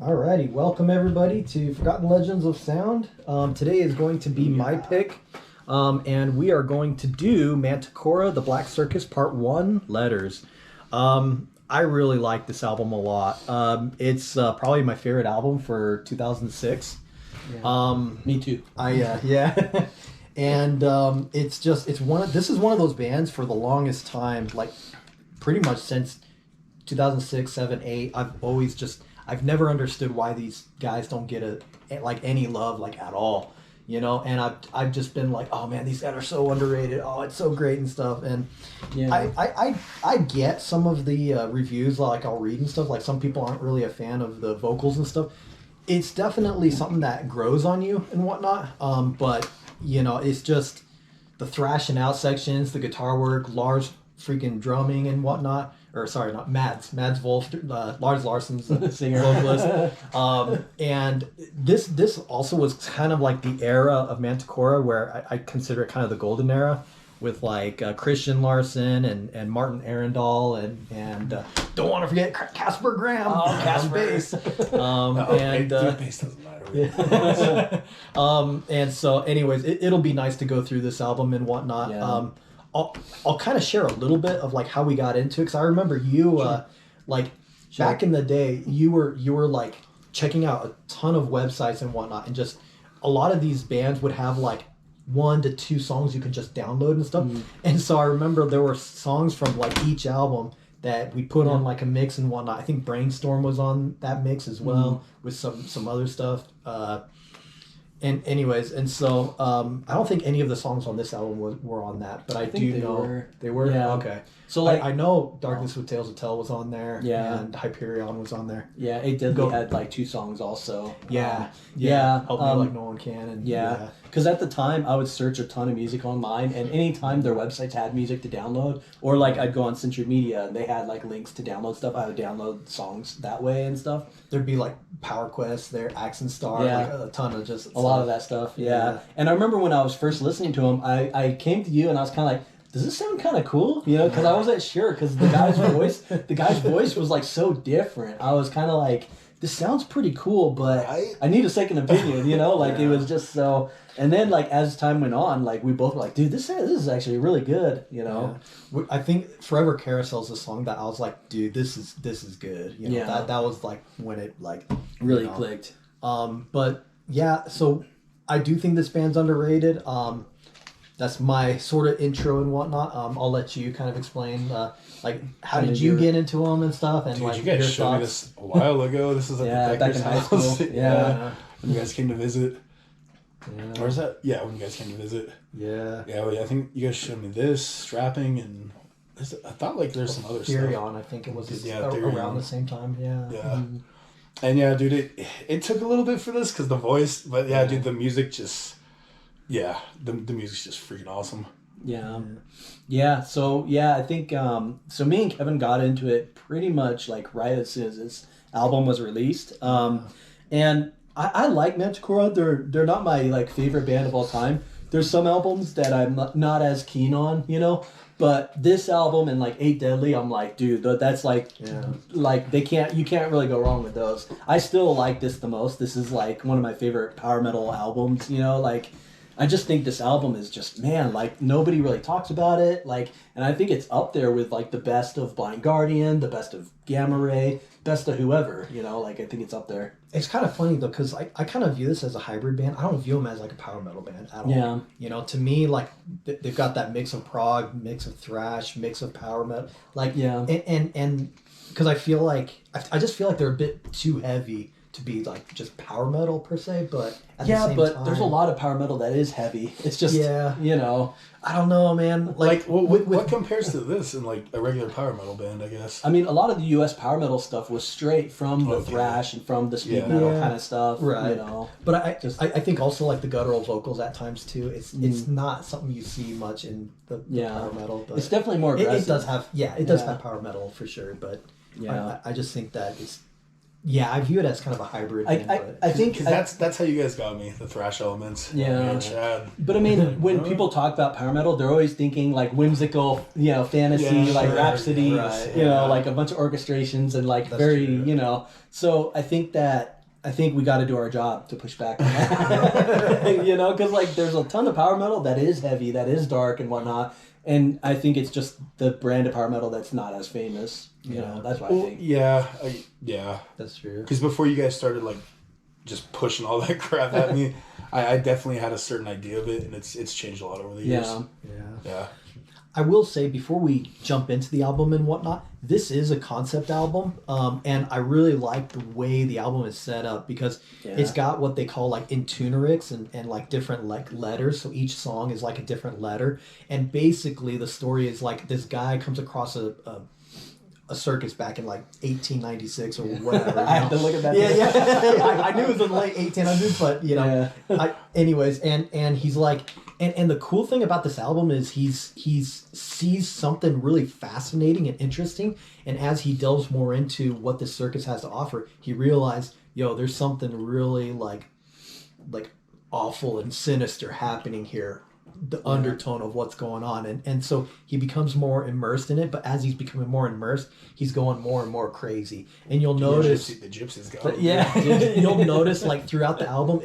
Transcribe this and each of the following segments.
Alrighty, welcome everybody to Forgotten Legends of Sound. Today is going to be my pick, and we are going to do Manticora, The Black Circus Part 1, Letters. I really like this album a lot. It's probably my favorite album for 2006. Yeah. Me too. Yeah. And this is one of those bands for the longest time, like pretty much since 2006, 7, 8. I've never understood why these guys don't get any love at all, And I've just been like, oh man, these guys are so underrated. Oh, it's so great and stuff. And yeah. I get some of the reviews I'll read and stuff. Like some people aren't really a fan of the vocals and stuff. It's definitely something that grows on you and whatnot. But it's just the thrashing out sections, the guitar work, Lars freaking drumming and whatnot. Or sorry, not Mads Wolf, Lars Larsson's singer vocalist. And this also was kind of like the era of Manticora where I consider it kind of the golden era with Christian Larson and Martin Arundel and don't want to forget Casper Graham on bass. Bass doesn't matter. Yeah. And so anyways, it'll be nice to go through this album and whatnot. Yeah. I'll kind of share a little bit of how we got into it, because I remember you back in the day you were checking out a ton of websites and whatnot, and just a lot of these bands would have 1 to 2 songs you could just download and stuff. And so I remember there were songs from each album that we put on a mix and whatnot. I think Brainstorm was on that mix as well, with some other stuff. And anyways, and so I don't think any of the songs on this album were on that, but I do know they were. Yeah. Okay. So I know Darkness with Tales to Tell was on there. Yeah. And Hyperion was on there. Yeah. It did. They had 2 songs also. Yeah. Help Me Like No One Can. And yeah. Because at the time I would search a ton of music online, and anytime their websites had music to download, or I'd go on Century Media and they had links to download stuff, I would download songs that way and stuff. There'd be Power Quest, their Accent Star, a ton of just a lot of that stuff. Yeah. And I remember when I was first listening to them, I came to you and I was kind of does this sound kind of cool? Because I wasn't sure, because the guy's voice was so different. I was kind of this sounds pretty cool, but I need a second opinion, It was just so. And then as time went on, we both were dude, this is actually really good, Yeah. I think Forever Carousel is a song that I was dude, this is good. That was when it really clicked. But yeah, so I do think this band's underrated. That's my sort of intro and whatnot. I'll let you kind of explain, how did you get into them and stuff, and Dude, you guys showed me this a while ago. This is at the back in high school. Yeah, when you guys came to visit. Yeah. Or is that? Yeah, when you guys came to visit. Yeah. Yeah, I think you guys showed me this strapping, and I thought there's some other therein, stuff. I think it was Therein. around the same time. Yeah. Yeah. Mm-hmm. And yeah, dude, it took a little bit for this because the voice, but yeah, dude, the music just. Yeah, the music's just freaking awesome. Yeah. Yeah, so yeah, I think so me and Kevin got into it pretty much right as soon as this album was released. And I like Manticora. They're not my favorite band of all time. There's some albums that I'm not as keen on, but this album and 8 Deadly, I'm dude, that's you can't really go wrong with those. I still like this the most. This is one of my favorite power metal albums, I just think this album is just, man, nobody really talks about it, and I think it's up there with the best of Blind Guardian, the best of Gamma Ray, best of whoever, I think it's up there. It's kind of funny though, because I kind of view this as a hybrid band. I don't view them as a power metal band at all. Yeah. To me, they've got that mix of prog, mix of thrash, mix of power metal, and because I feel I just feel they're a bit too heavy to be just power metal per se, but at the same time, there's a lot of power metal that is heavy. It's just I don't know, man. What compares to this in a regular power metal band? I guess. I mean, a lot of the U.S. power metal stuff was straight from the thrash and from the speed metal kind of stuff, right? But I think also the guttural vocals at times too. It's not something you see much in the power metal, but it's definitely more aggressive. It does have power metal for sure, but I just think that Yeah, I view it as kind of a hybrid. I think that's how you guys got me, the thrash elements. Yeah. Chad. But I mean, when people talk about power metal, they're always thinking like whimsical, fantasy, like Rhapsody, like a bunch of orchestrations and like that's very, true. So I think we got to do our job to push back on that. Because like there's a ton of power metal that is heavy, that is dark and whatnot. And I think it's just the brand of power metal that's not as famous. That's what I think. Yeah. That's true. Because before you guys started like just pushing all that crap at me, I definitely had a certain idea of it, and it's changed a lot over the years. Yeah. I will say before we jump into the album and whatnot, this is a concept album, and I really like the way the album is set up because it's got what they call like intunerics and like different like letters. So each song is like a different letter, and basically the story is like this guy comes across a circus back in like 1896 or whatever. I had to look at that. I knew it was in the late 1800s, but anyways, and he's like, and the cool thing about this album is he sees something really fascinating and interesting, and as he delves more into what this circus has to offer, he realized, there's something really like awful and sinister happening here. The undertone of what's going on, and so he becomes more immersed in it, but as he's becoming more immersed, he's going more and more crazy, and you'll notice the Gypsy's going. You'll notice like throughout the album,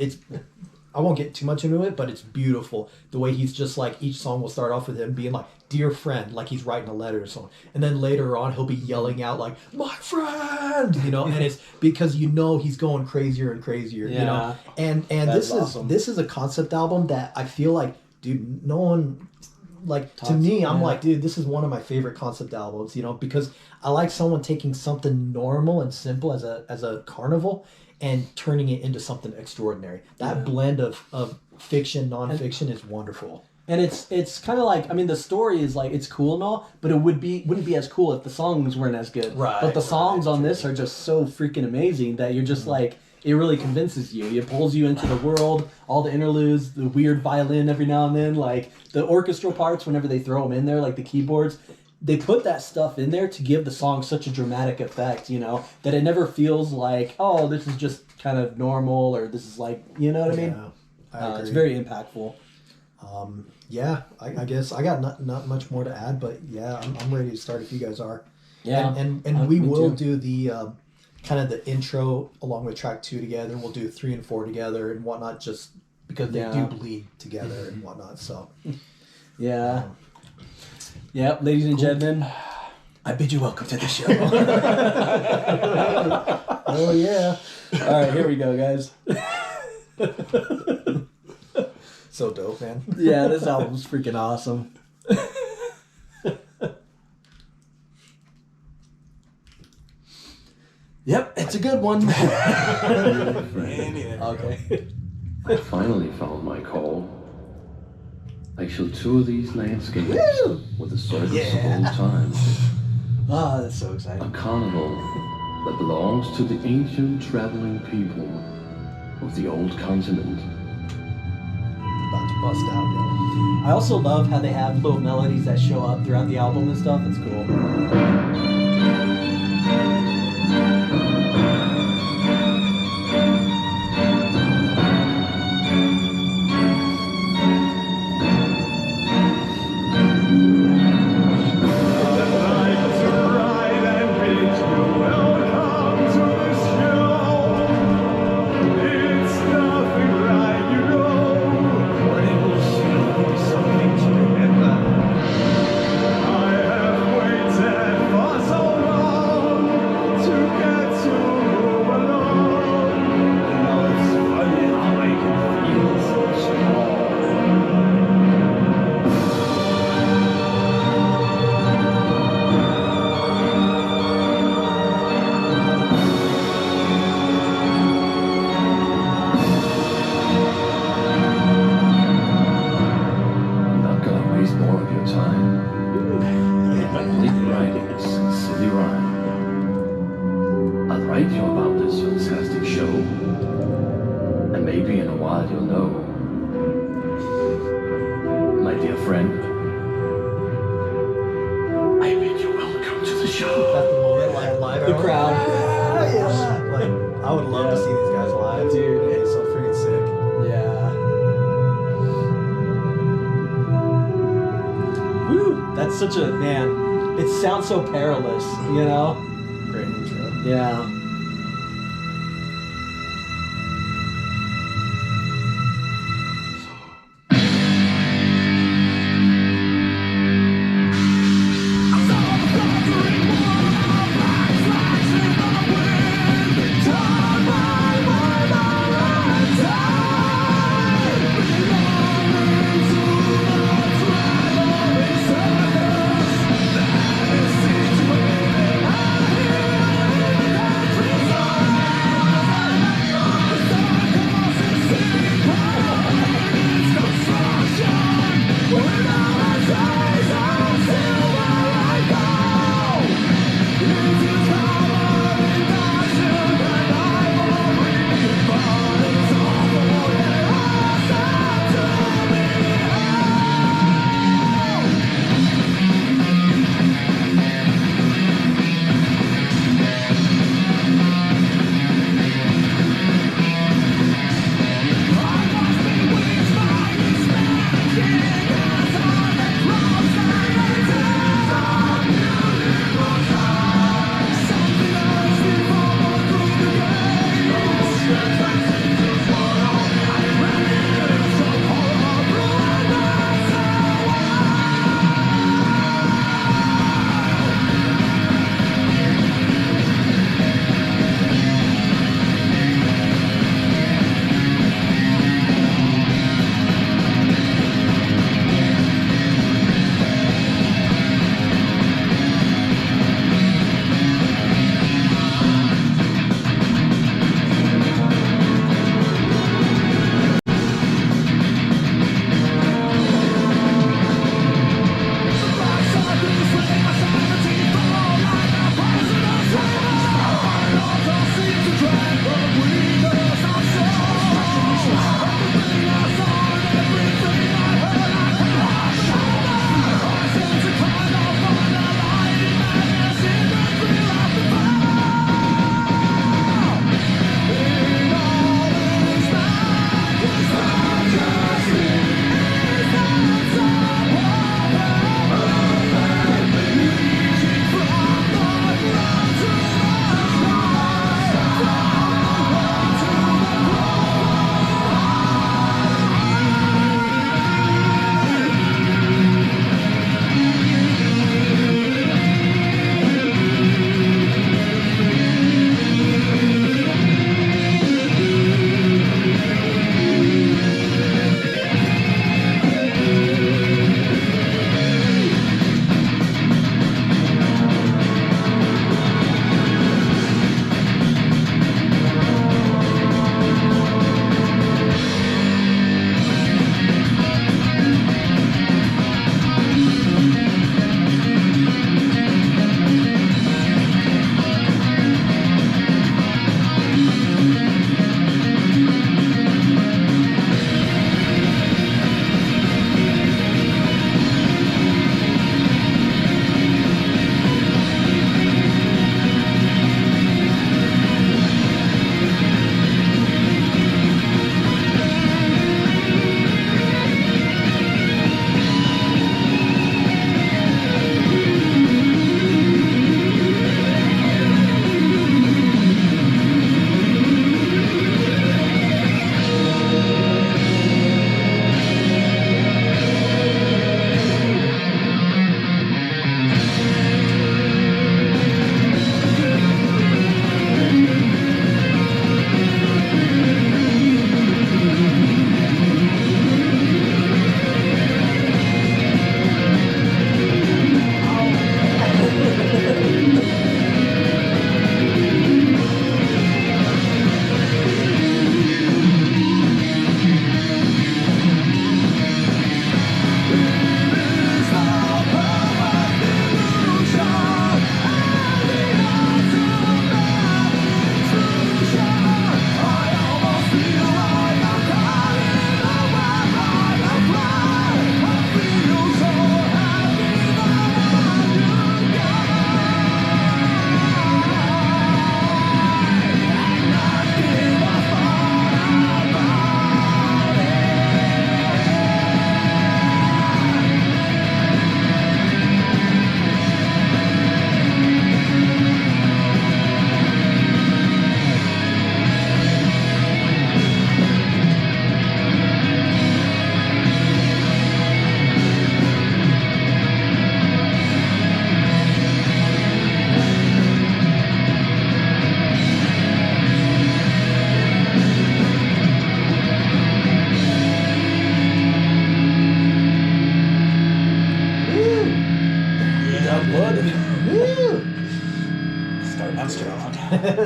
I won't get too much into it, but it's beautiful the way he's just like, each song will start off with him being like, dear friend, like he's writing a letter or something, and then later on he'll be yelling out like, my friend, and it's because he's going crazier and crazier, and this is awesome. This is a concept album that I feel like, dude, no one, like, to me, I'm like, dude, this is one of my favorite concept albums, because I like someone taking something normal and simple as a carnival and turning it into something extraordinary. That blend of fiction, nonfiction is wonderful. And it's kind of like, I mean, the story is like, it's cool and all, but it wouldn't be as cool if the songs weren't as good. Right. But the songs on this are just so freaking amazing that you're just like, it really convinces you. It pulls you into the world, all the interludes, the weird violin every now and then, like the orchestral parts whenever they throw them in there, like the keyboards. They put that stuff in there to give the song such a dramatic effect, that it never feels like, oh, this is just kind of normal, or this is like, you know what I mean? I agree. It's very impactful. I guess I got not much more to add, but I'm ready to start if you guys are. Yeah. And we will do the kind of the intro along with track 2 together. We'll do 3 and 4 together and whatnot, just because they do bleed together and whatnot. So, ladies and gentlemen, I bid you welcome to the show. Oh yeah! All right, here we go, guys. So dope, man. Yeah, this album's freaking awesome. Yep, it's a good one. Okay. I finally found my call. I shall tour these landscapes with the circus of old time. Ah, that's so A exciting. carnival that belongs to the ancient traveling people of the old continent. About to bust out, yo. I also love how they have little melodies that show up throughout the album and stuff. It's cool. I would love to see these guys live. Dude. It's so freaking sick. Yeah. Woo! That's such a man. It sounds so perilous, you know? Great intro. Yeah.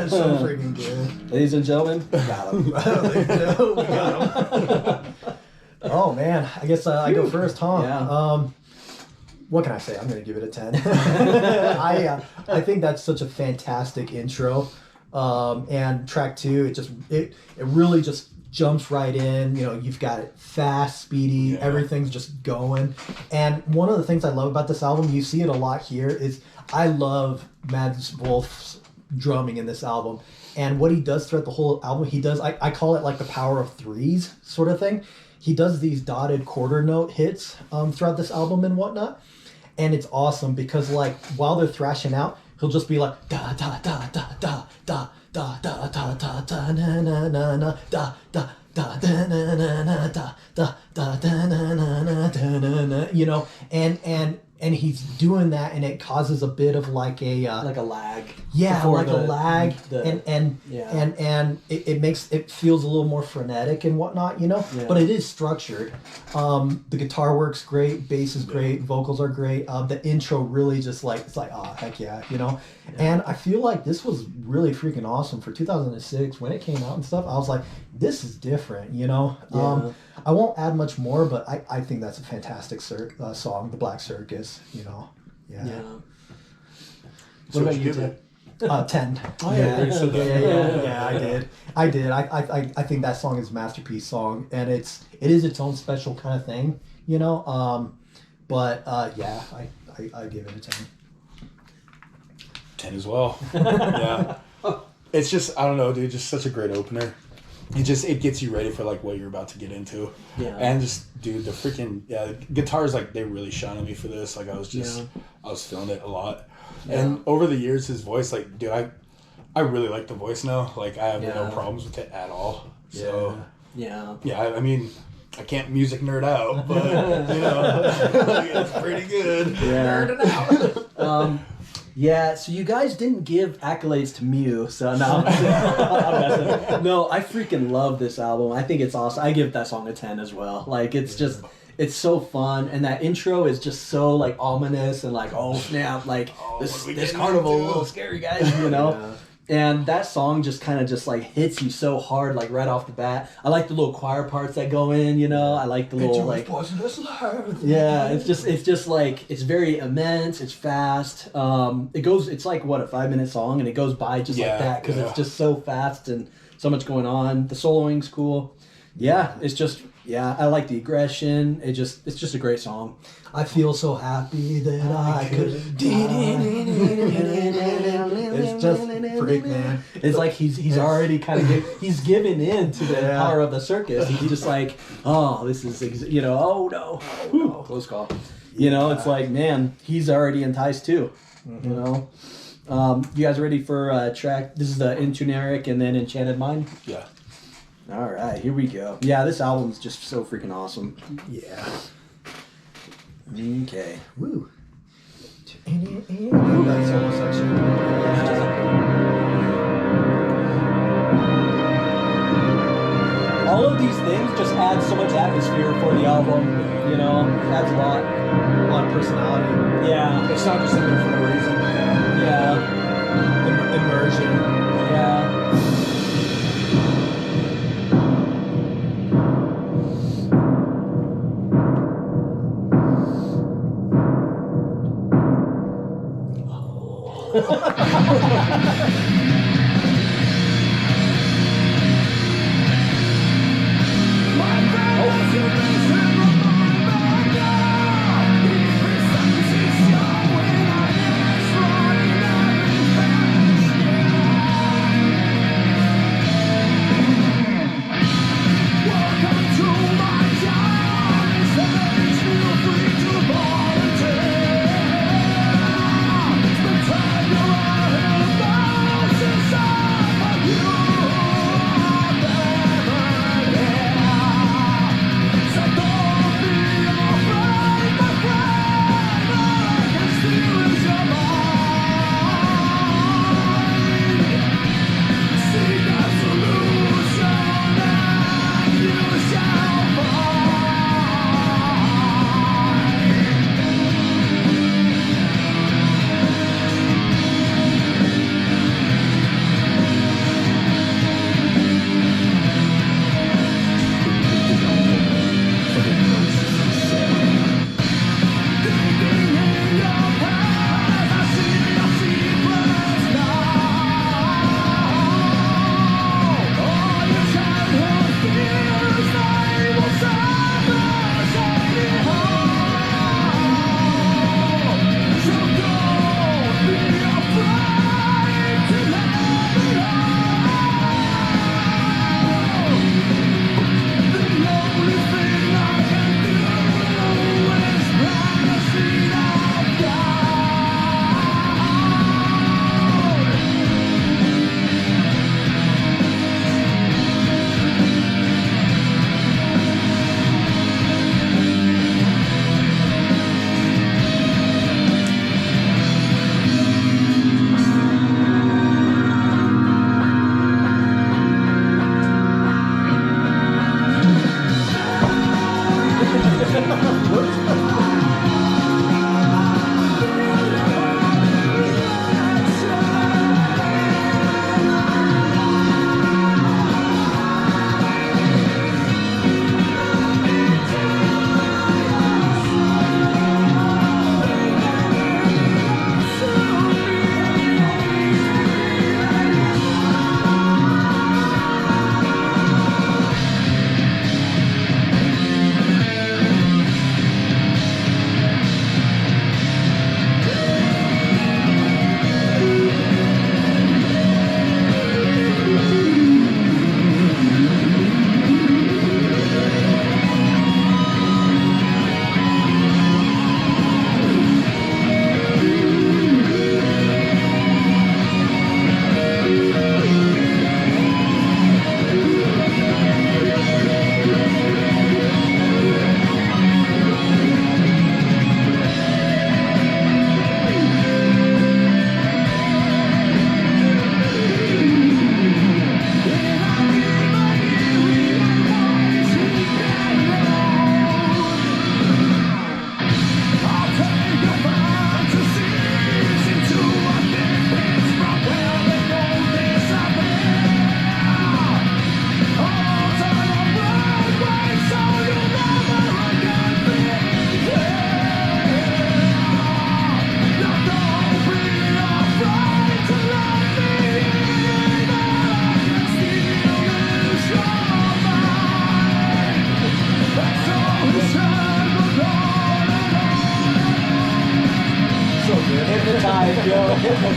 It's so freaking good. Ladies and gentlemen, got him. We got him. Oh man, I guess I go first, huh? Yeah. What can I say? I'm gonna give it a 10. I think that's such a fantastic intro, and track 2, it really just jumps right in. You know, you've got it fast, speedy, everything's just going. And one of the things I love about this album, you see it a lot here, is I love Mads Wolf's drumming in this album. And what he does throughout the whole album, he does, I call it like the power of threes sort of thing. He does these dotted quarter note hits throughout this album and whatnot. And it's awesome because like while they're thrashing out, he'll just be like da da da da da da da da da da da na na na na da da da da na na na da da da da na na na da na na, you know, and he's doing that, and it causes a bit of like a lag. Yeah, like a lag, the- and it makes it feels a little more frenetic and whatnot, you know. Yeah. But it is structured. The guitar works great, bass is great, vocals are great. The intro really just like it's like heck yeah, you know. And I feel like this was really freaking awesome for 2006 when it came out and stuff. I was like, this is different, you know. Yeah. I won't add much more, but I think that's a fantastic song, The Black Circus, you know. Yeah. So What about you you, give Tim? it? 10. Oh, yeah, you said that. Yeah, I did. I think that song is a masterpiece song, and it is its own special kind of thing, you know. But yeah, I give it a 10. 10 as well. Yeah. It's just, I don't know, dude, just such a great opener. It gets you ready for like what you're about to get into. Yeah. And just, dude, the freaking, guitars, like, they really shine on me for this. Like, I was feeling it a lot. Yeah. And over the years, his voice, like, dude, I really like the voice now. Like, I have no problems with it at all. So, Yeah. I mean, I can't music nerd out, but, you know, like, it's pretty good. Yeah. Nerding out. Yeah, so you guys didn't give accolades to Mew, so no. I'm messing. No, I freaking love this album. I think it's awesome. I give that song a 10 as well. Like, it's just, it's so fun, and that intro is just so, like, ominous and, like, oh, snap, like, this carnival, a little scary, guys, you know? Yeah. And that song just kind of just, like, hits you so hard, like, right off the bat. I like the little choir parts that go in, you know? I like the little, like... Yeah, it's just like, it's very immense, it's fast. It's like, what, a 5-minute song, and it goes by just like that, because it's just so fast and so much going on. The soloing's cool. Yeah, it's just, I like the aggression. It's just a great song. I feel so happy that I could. It's just freak, man. It's like he's already kind of he's given in to the power of the circus. He's just like, oh, this is, you know, oh no, close call. You know, it's like, man, he's already enticed too. You know, you guys ready for track? This is the Intuneric and then Enchanted Mind. Yeah. All right, here we go. Yeah, this album's just so freaking awesome. Yeah. Okay. Woo. That solo section. All of these things just add so much atmosphere for the album. You know, adds a lot. A lot of personality. Yeah. It's not just in there for no reason. Yeah. Immersion. Yeah.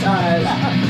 hypnotized.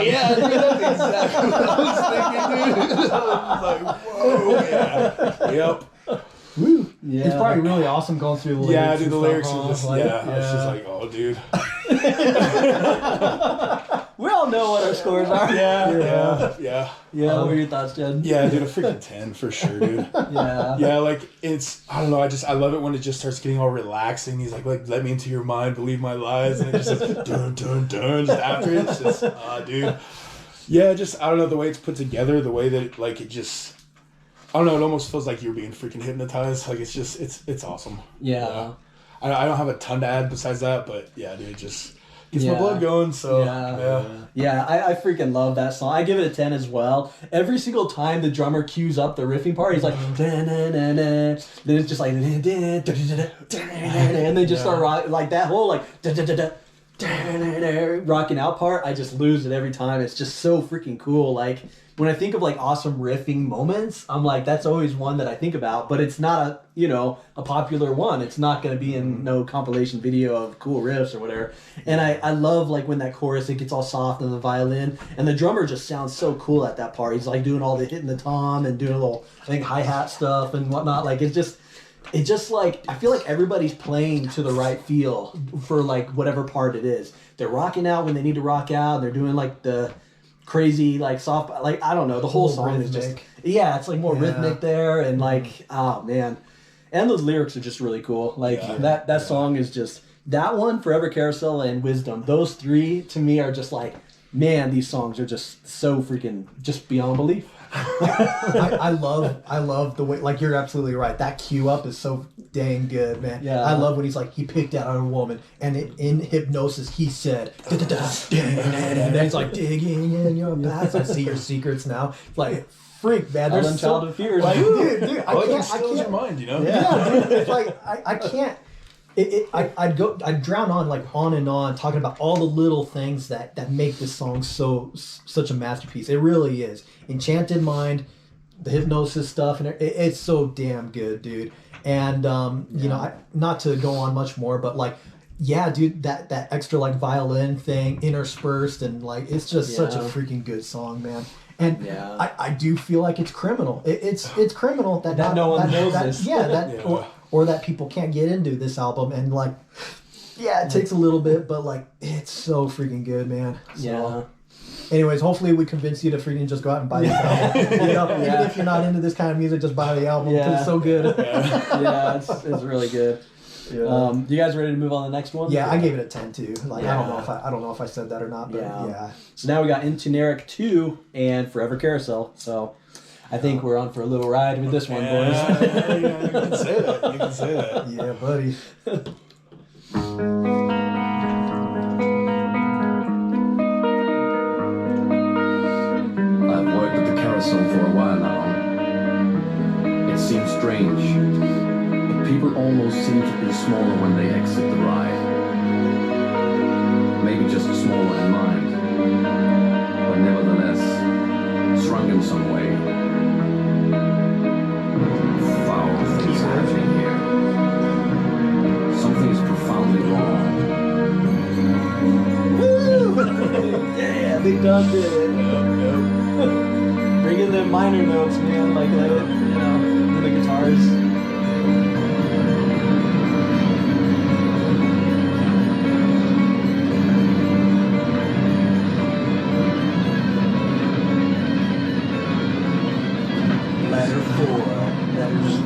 Yeah, dude, that's exactly what I was thinking, dude. I was like, whoa, yeah. Yep. Woo. Yeah. It's probably really awesome going through the lyrics. Yeah, dude, and the stuff, lyrics huh? are just, Like, I was just like, oh, dude. We all know what our scores are. Yeah. Yeah, what were your thoughts, Jen? Yeah, dude, a freaking 10 for sure, dude. Yeah. Yeah, like, it's, I don't know, I love it when it just starts getting all relaxing. He's like, let me into your mind, believe my lies. And it just says, dun, dun, dun, just after it, it's just, dude. Yeah, just, I don't know, the way it's put together, the way that, like, it just, I don't know, it almost feels like you're being freaking hypnotized. Like, it's just, it's awesome. Yeah. I don't have a ton to add besides that, but yeah, dude, it just gets my blood going, so, Yeah, I freaking love that song. I give it a 10 as well. Every single time the drummer cues up the riffing part, he's like, then it's just like, and they just start like that whole like, rocking out part, I just lose it every time. It's just so freaking cool. Like, when I think of like awesome riffing moments, I'm like, that's always one that I think about, but it's not a popular one. It's not going to be in no compilation video of cool riffs or whatever. And I love like when that chorus, it gets all soft on the violin, and the drummer just sounds so cool at that part. He's like doing all the hitting the tom and doing a little, I think, hi-hat stuff and whatnot. Like, it's just like, I feel like everybody's playing to the right feel for like whatever part it is. They're rocking out when they need to rock out. They're doing like the crazy, like soft, like, I don't know, the whole song is just, it's like more rhythmic there, and like, oh man. And those lyrics are just really cool. Like, that song is just, that one, Forever Carousel, and Wisdom, those three to me are just like, man, these songs are just so freaking, just beyond belief. I love the way, like, you're absolutely right. That cue up is so dang good, man. Yeah. I love when he's like, he picked out a woman, and in hypnosis he said, and then he's like, digging in your past, I see your secrets now. Like, freak, man. All There's them childhood fears. like, dude, I like it steals your mind, you know? Yeah, dude. It's like I can't. I'd drown on and on talking about all the little things that make this song such a masterpiece. It really is. Enchanted Mind, the hypnosis stuff, and it's so damn good, dude. And not to go on much more, but like, yeah, dude, that extra like violin thing interspersed, and like, it's just such a freaking good song, man. And I do feel like it's criminal. It's criminal that no one knows this. Yeah, or that people can't get into this album, and like, it takes a little bit, but like, it's so freaking good, man. So, anyways, hopefully we convince you to freaking just go out and buy this album. Even if you're not into this kind of music, just buy the album because it's so good. It's really good. Yeah. You guys ready to move on to the next one? Yeah, I gave it a 10 too. Like, I don't know if I said that or not, but So now we got Intoneric 2 and Forever Carousel. So I think we're on for a little ride with this one, boys. You can say that. You can say that. Yeah, buddy. I've worked at the carousel for a while now. It seems strange, but people almost seem to be smaller when they exit the ride. Maybe just smaller in mind, but nevertheless, shrunk in some way. Foul things happening here. Something is profoundly wrong. Yeah, they done it. Bring in the minor notes, man. Like let it, in the guitars. Letter 4. Letter 4.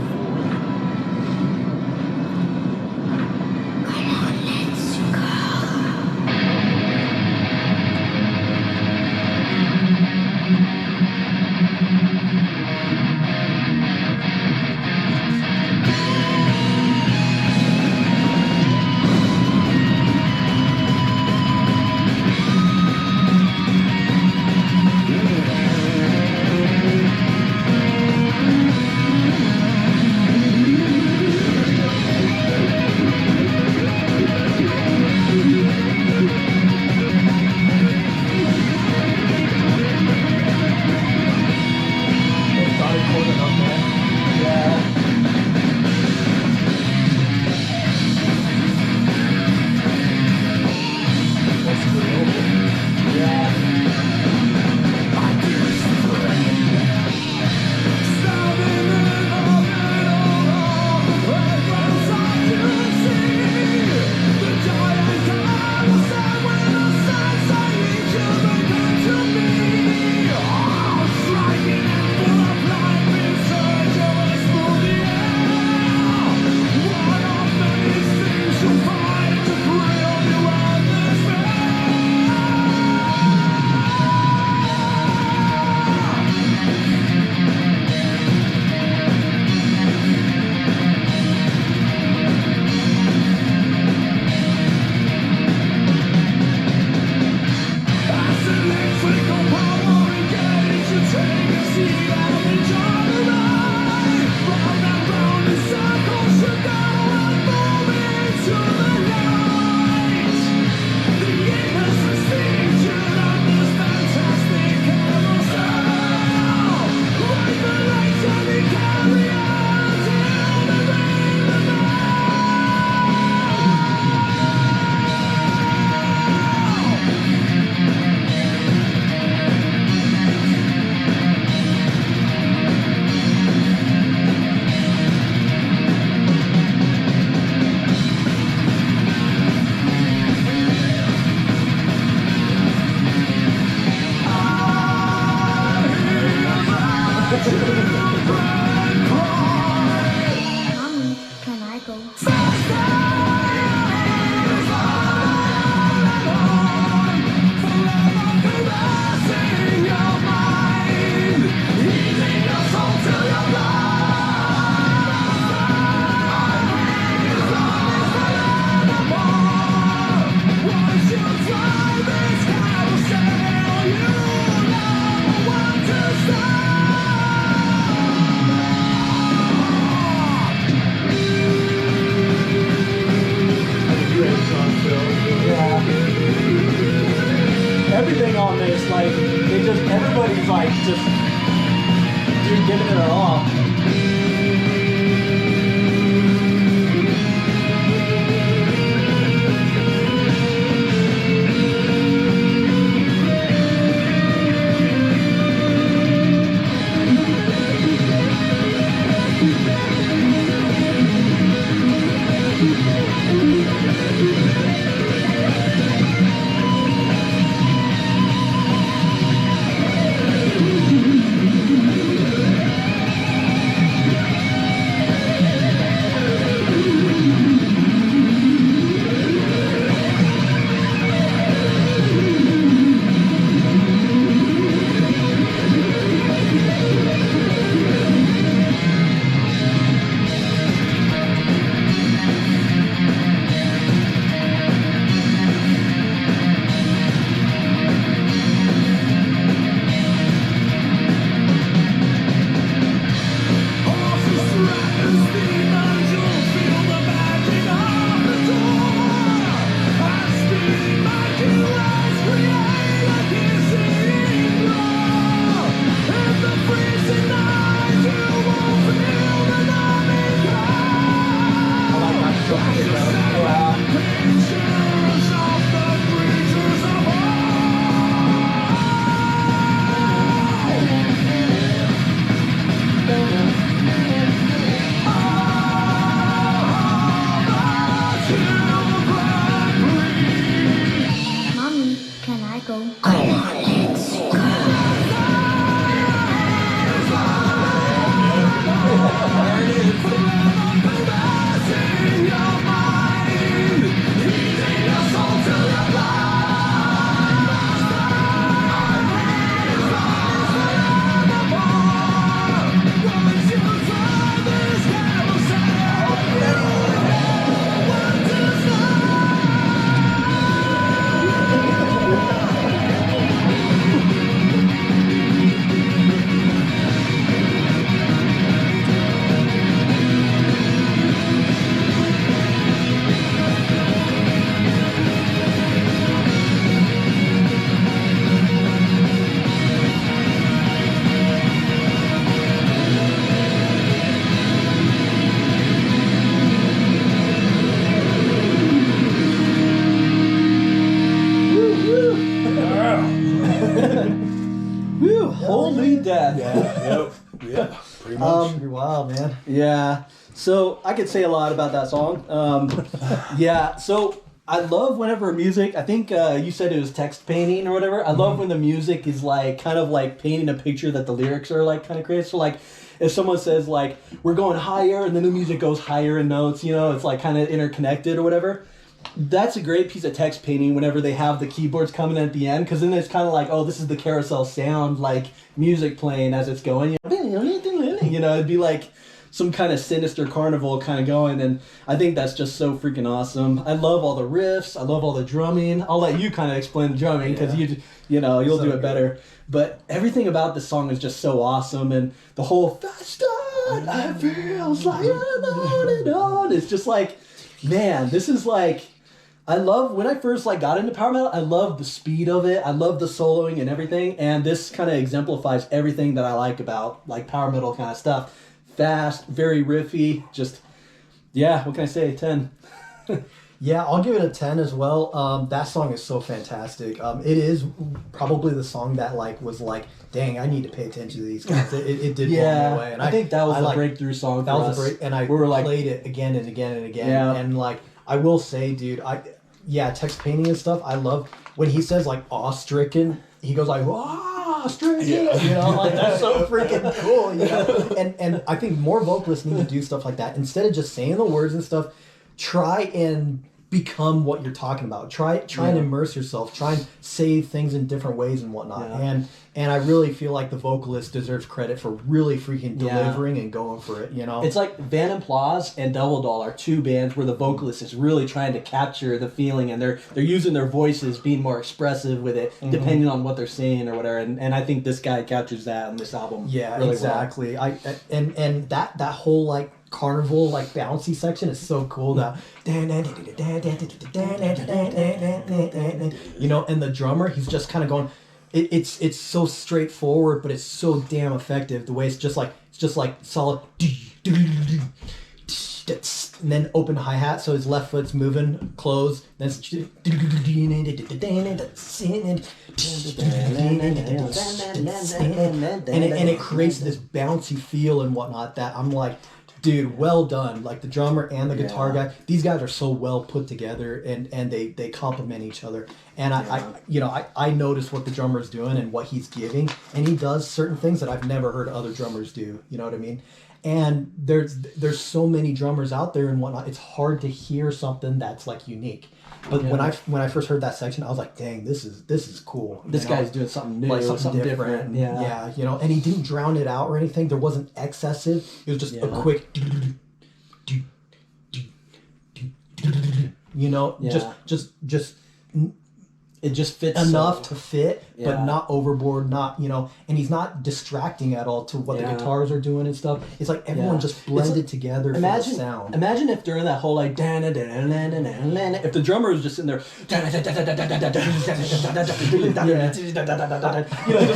death. Yeah, pretty much. You're wild, man. Yeah. So I could say a lot about that song. Yeah. So I love whenever music, I think you said it was text painting or whatever. I love when the music is like kind of like painting a picture that the lyrics are like kind of crazy. So like if someone says like, we're going higher and then the music goes higher in notes, you know, it's like kind of interconnected or whatever. That's a great piece of text painting whenever they have the keyboards coming at the end, because then it's kind of like, oh, this is the carousel sound, like music playing as it's going. You know, it'd be like some kind of sinister carnival kind of going, and I think that's just so freaking awesome. I love all the riffs. I love all the drumming. I'll let you kind of explain the drumming because you know you'll do it better. But everything about this song is just so awesome, and the whole faster I feels like on and on. It's just like, man, this is like. I love, when I first like got into power metal, I love the speed of it. I love the soloing and everything. And this kind of exemplifies everything that I like about like power metal kind of stuff. Fast, very riffy, just, yeah, what can I say, 10. Yeah, I'll give it a 10 as well. That song is so fantastic. It is probably the song that like was like, dang, I need to pay attention to these guys. It did blow me away. And I think that was a breakthrough song for us. That was a break, and I played it again and again and again. Yeah. And like, I will say, dude, text painting and stuff, I love when he says like awe-stricken, he goes like, awe-stricken, you know, like that's so freaking cool, you know. And I think more vocalists need to do stuff like that. Instead of just saying the words and stuff, try and become what you're talking about. Try and immerse yourself. Try and say things in different ways and whatnot. Yeah. And I really feel like the vocalist deserves credit for really freaking delivering and going for it, you know? It's like Van Applause and Double Doll are two bands where the vocalist is really trying to capture the feeling, and they're using their voices, being more expressive with it, depending on what they're saying or whatever. And I think this guy captures that on this album. Yeah, really exactly. Well. And that whole like carnival like bouncy section is so cool. That you know, and the drummer, he's just kind of going. It's so straightforward, but it's so damn effective. The way it's just like solid, and then open hi-hat, so his left foot's moving, close, then it's and it creates this bouncy feel and whatnot that I'm like, dude, well done. Like the drummer and the guitar guy, these guys are so well put together, and they complement each other. And I notice what the drummer's doing and what he's giving, and he does certain things that I've never heard other drummers do. You know what I mean? And there's so many drummers out there and whatnot. It's hard to hear something that's like unique. But when I first heard that section, I was like, dang, this is cool. This guy's doing something new, like something different. Yeah, you know, and he didn't drown it out or anything. There wasn't excessive. It was just a quick, you know, just. It just fits enough to fit, but not overboard, not, you know, and he's not distracting at all to what the guitars are doing and stuff. It's like everyone just blended together for the sound. Imagine if during that whole like if the drummer was just in there, you know, just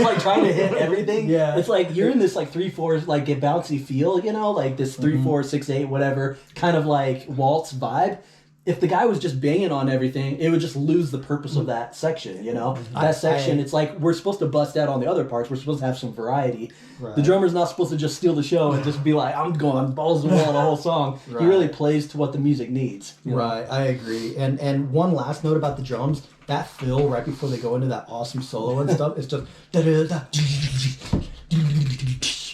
like trying to hit everything. Yeah. It's like you're in this like 3/4 like get bouncy feel, you know, like this 3/4 6/8 whatever kind of like waltz vibe. If the guy was just banging on everything, it would just lose the purpose of that section, you know? That section, it's like we're supposed to bust out on the other parts. We're supposed to have some variety. Right. The drummer's not supposed to just steal the show and just be like, I'm going balls to the wall the whole song. Right. He really plays to what the music needs. Right, I agree. And one last note about the drums, that fill right before they go into that awesome solo and stuff, it's just...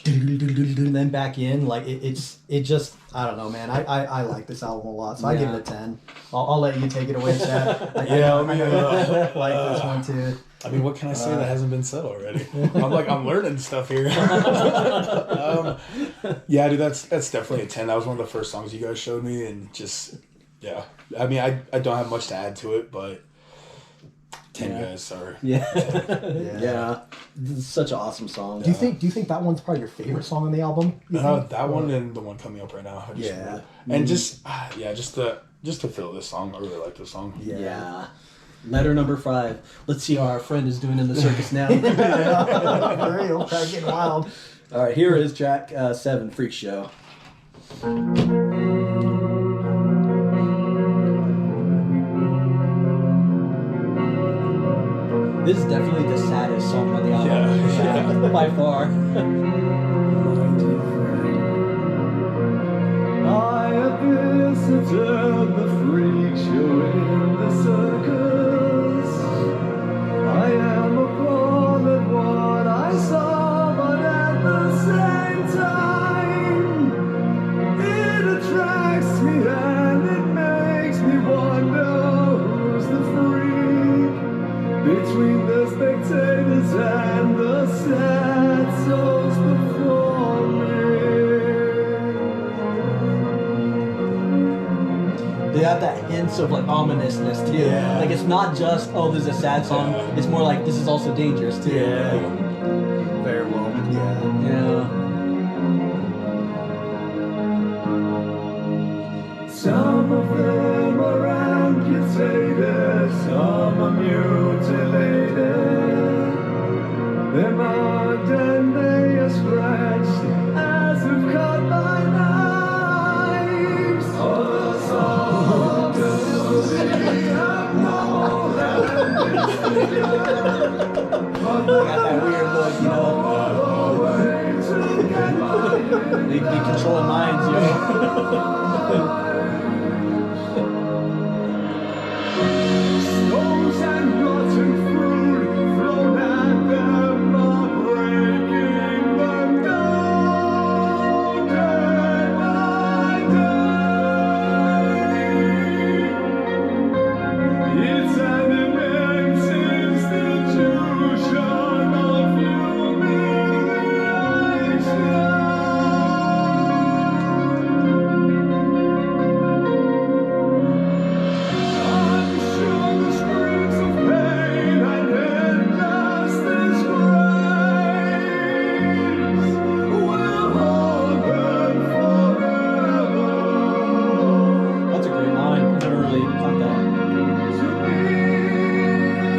and then back in, like it just, I don't know, man. I like this album a lot, so I give it a 10. I'll let you take it away, Chad. I like this one too. I mean, what can I say that hasn't been said already? I'm learning stuff here. Yeah, dude, that's definitely a 10. That was one of the first songs you guys showed me, and just, yeah. I mean, I don't have much to add to it, but 10 guys, sorry. Yeah. This is such an awesome song. Do you think that one's probably your favorite song on the album? That one and the one coming up right now. And just to fill this song, I really like this song. Yeah. Letter number 5. Let's see how our friend is doing in the circus now. It'll start getting wild. All right, here is track 7, Freak Show. This is definitely the saddest song on the album. by far. I have visited the freak show in the circus. I am appalled at what I saw, but at the same time, it attracts me and it makes me wonder who's the freak between the spectators and the sad souls before me. They have that hints of like ominousness too. Yeah. Like it's not just, oh, this is a sad song. It's more like this is also dangerous too. Very well. Yeah. Yeah. Some of them are amputated, some are mutilated. They're marked and they are scratched as if cut by knives. Others are guilty of more than Got that weird look, you know. They control minds, you know. Stones and rotten fruit thrown at them are breaking them down day by day. It's an immense institution of I'm sure the screams of pain and endless disgrace will haunt them forever. That's a great line. I never really caught that. To me,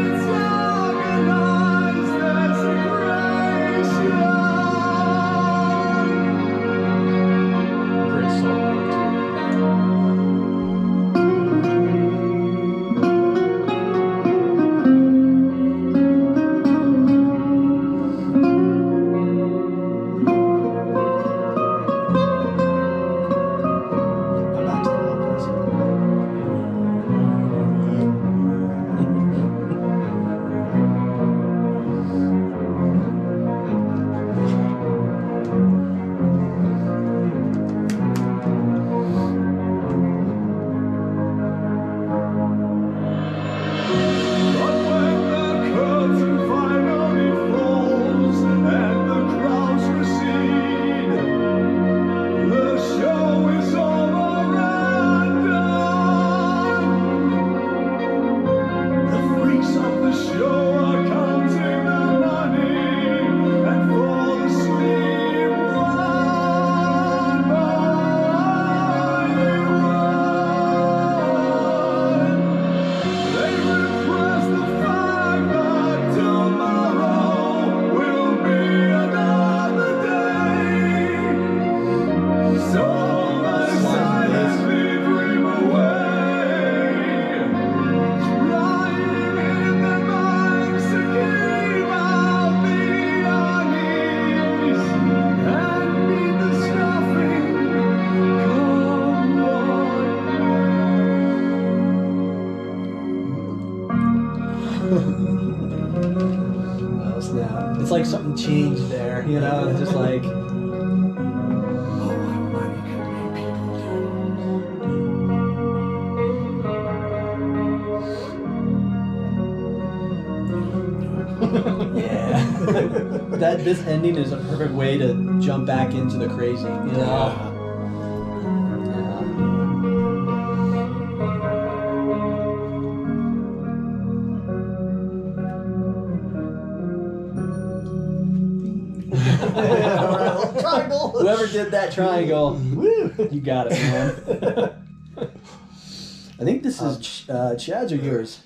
it's organized desecration. Great song. Back to the operas. But when the curtain finally falls and the crowds recede, the show is over and done. The freaks of the show are counting the money and fall asleep one by one. They repress the fact that tomorrow will be another day. So they silently dream away, trying in their minds to keep out the unease and meet the scoffing come what Oh, snap. It's like something changed there, you know? It's just like, yeah. This ending is a perfect way to jump back into the crazy, you know? Yeah. Triangle. Whoever did that triangle, woo, you got it, man. I think this is Chad's or yours.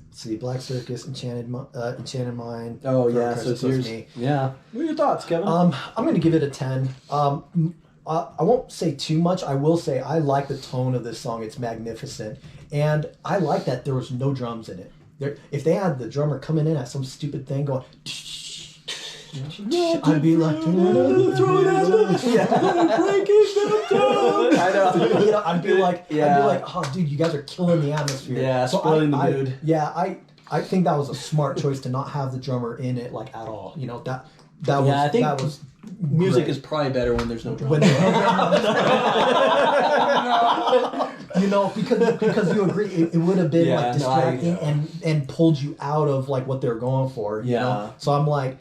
Let's see, Black Circus, Enchanted Mind. Oh Fur yeah, Cry, so it's so yours. me. Yeah. What are your thoughts, Kevin? I'm going to give it a 10. I won't say too much. I will say I like the tone of this song. It's magnificent. And I like that there was no drums in it. If they had the drummer coming in at some stupid thing going, I'd be like, throw it at them. Yeah. Breaking them down. I know. you know, I'd be like, oh, dude, you guys are killing the atmosphere. Yeah, spoiling the mood. I think that was a smart choice to not have the drummer in it like at all. You know that was I think that was music great. is probably better when there's no drama. You know, because you agree, it would have been like distracting and pulled you out of like what they're going for. You know? So I'm like,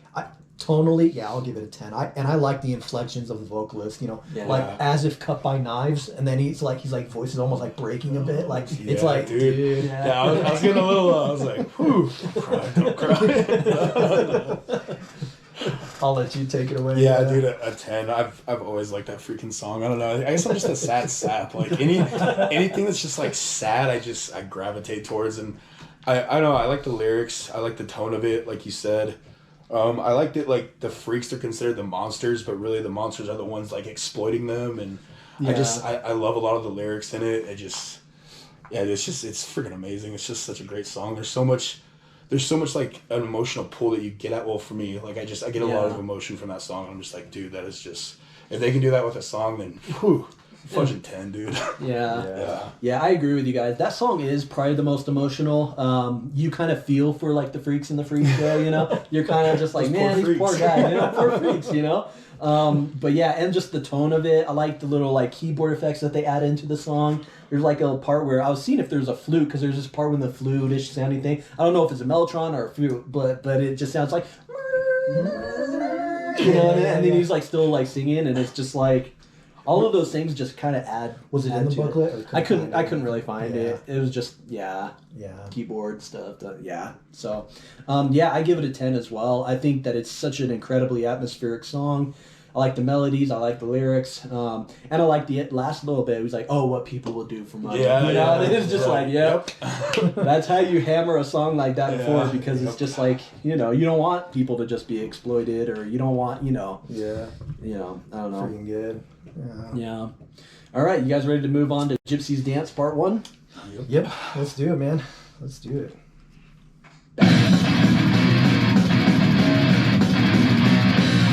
tonally, I'll give it a 10. I like the inflections of the vocalist. You know, like as if cut by knives, and then he's like voice is almost like breaking a bit. Like it's like, dude. Yeah, I was getting a little. I was like, whew, don't cry. I'll let you take it away. Yeah, dude, a 10. I've always liked that freaking song. I don't know. I guess I'm just a sad sap. Like anything that's just like sad, I gravitate towards. And I don't know. I like the lyrics. I like the tone of it, like you said. I liked it. Like the freaks, they're considered the monsters, but really the monsters are the ones like exploiting them. And I love a lot of the lyrics in it. It's freaking amazing. It's just such a great song. There's so much like an emotional pull that you get at. Well, for me, like I get a lot of emotion from that song. I'm just like, dude, that is just, if they can do that with a song, then whew, fudging 10, dude. Yeah, I agree with you guys. That song is probably the most emotional. You kind of feel for like the freaks in the freak show, you know? You're kind of just like, man, these poor guys, you know, poor freaks, you know? But yeah, and just the tone of it. I like the little like keyboard effects that they add into the song. There's like a part where I was seeing if there's a flute, because there's this part when the flute-ish sounding thing. I don't know if it's a mellotron or a flute, but it just sounds like, you know, and then he's like still like singing, and it's just like all of those things just kind of add. Was it in the booklet? I couldn't really find it. It was just keyboard stuff. So I give it a 10 as well. I think that it's such an incredibly atmospheric song. I like the melodies, I like the lyrics, and I like the last little bit. It was like, oh, what people will do for money. And it's just like, that's how you hammer a song like that forward, because it's just like, you know, you don't want people to just be exploited, or you don't want, you know, I don't know. Freaking good. Yeah. All right, you guys ready to move on to Gypsy's Dance Part 1? Yep. Let's do it, man. Let's do it.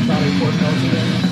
Probably 4 notes again.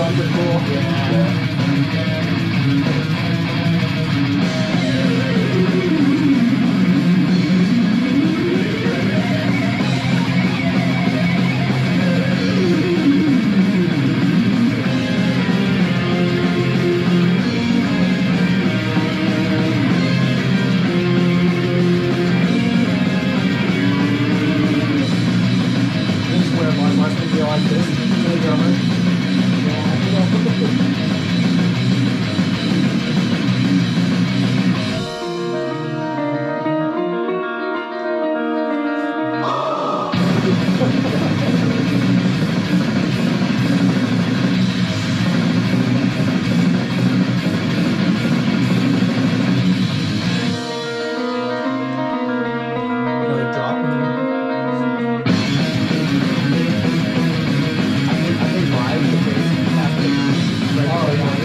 songs are cool. Another drop. I think live the bass has to be right. Oh yeah.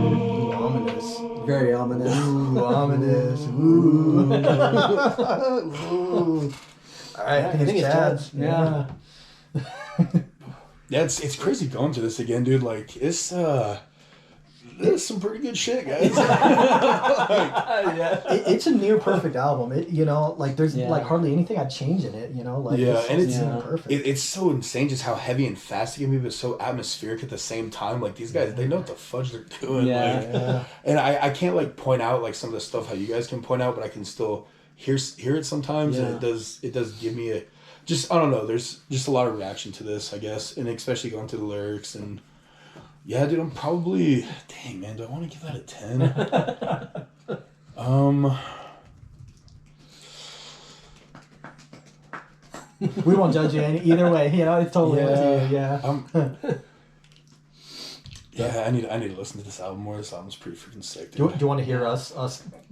Ooh, ominous. Very ominous. Ooh, ominous. Ooh. Ooh. All right, I think it's Chad's. Yeah. Yeah, it's crazy going through this again, dude. Like, there's some pretty good shit, guys. It's a near perfect album. There's Yeah. like hardly anything I'd change in it. Yeah, and it's near perfect. it's so insane just how heavy and fast it can be, but so atmospheric at the same time. Like, these guys, they know what the fudge they're doing. Yeah. Like, Yeah. and I can't like point out like some of the stuff how you guys can point out, but I can still hear it sometimes, and it does give me I don't know. There's just a lot of reaction to this, I guess, and especially going through the lyrics and. Yeah, dude, I'm probably... Dang, man, do I want to give that a 10? We won't judge you either way. It's totally up to you. Yeah. Yeah, I need to listen to this album more. This album's pretty freaking sick, Do dude. you want to hear us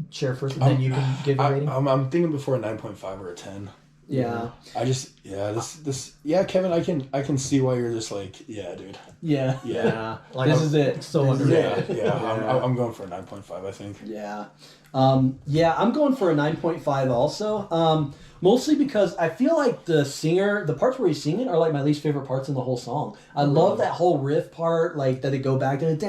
share first, and then you can give a rating? I'm thinking before a 9.5 or a 10. Yeah. I just... Yeah, Kevin, I can see why you're just like, yeah, dude. Yeah. Yeah. Like This is it. So Yeah, underrated. yeah. I'm going for a 9.5, I think. Yeah. I'm going for a 9.5 also. Mostly because I feel like the parts where he's singing are like my least favorite parts in the whole song. I love that whole riff part, like that they go back to that